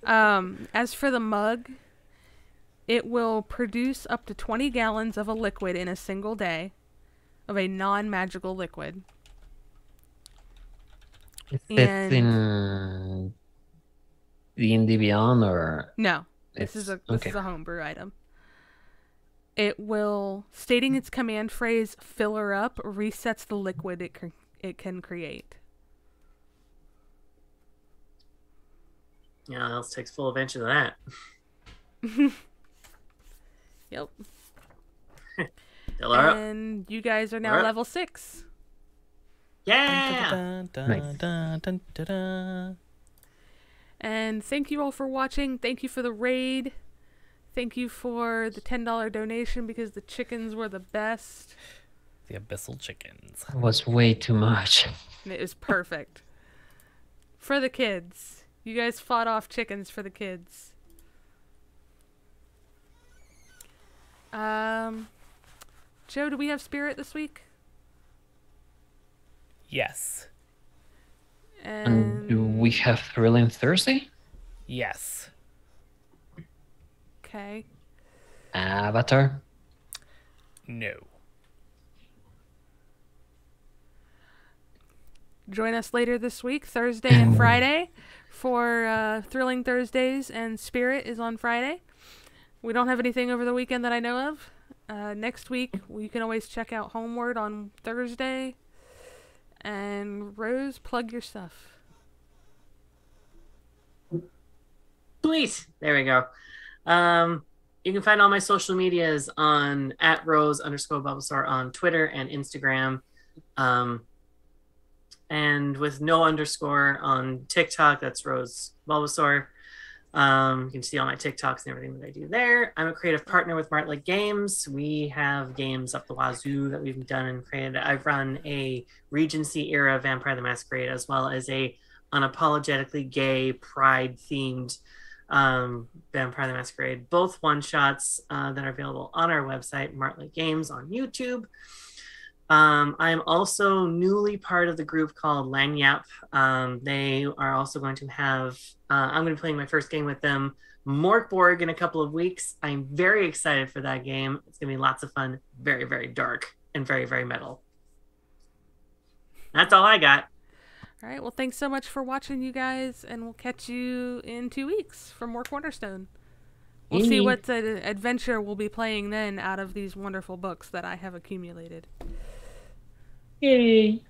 As for the mug, it will produce up to 20 gallons of a liquid in a single day, of a non-magical liquid. Is it in D&D Beyond or? No, this is a homebrew item. It will, stating its command phrase, "fill her up," resets the liquid it can create. Yeah, else takes full advantage of that. Yep. Fill her up. And you guys are now Alright. level 6. Yeah. Dun, dun, Nice. dun, dun, dun, dun. And thank you all for watching. Thank you for the raid. Thank you for the $10 donation because the chickens were the best. The abyssal chickens. It was way too much. And it was perfect. For the kids. You guys fought off chickens for the kids. Joe, do we have spirit this week? Yes. And do we have Thrilling Thursday? Yes. Okay. Avatar? No. Join us later this week, Thursday and Friday, for Thrilling Thursdays, and Spirit is on Friday. We don't have anything over the weekend that I know of. Next week, you can always check out Homeward on Thursday. And Rose, plug your stuff. Sweet. There we go. You can find all my social medias on @Rose_Bulbasaur on Twitter and Instagram. And with no underscore on TikTok, that's Rose Bulbasaur. You can see all my TikToks and everything that I do there. I'm a creative partner with Martlet Games. We have games up the wazoo that we've done and created. I've run a Regency era Vampire the Masquerade, as well as a unapologetically gay, pride-themed Vampire the Masquerade. Both one-shots that are available on our website, Martlet Games, on YouTube. I'm also newly part of the group called Lanyap. They are also going to have, I'm going to be playing my first game with them, Morkborg, in a couple of weeks. I'm very excited for that game. It's going to be lots of fun, very, very dark, and very, very metal. That's all I got. All right, well, thanks so much for watching, you guys, and we'll catch you in 2 weeks for more Cornerstone. We'll see what adventure we'll be playing then out of these wonderful books that I have accumulated. Yay!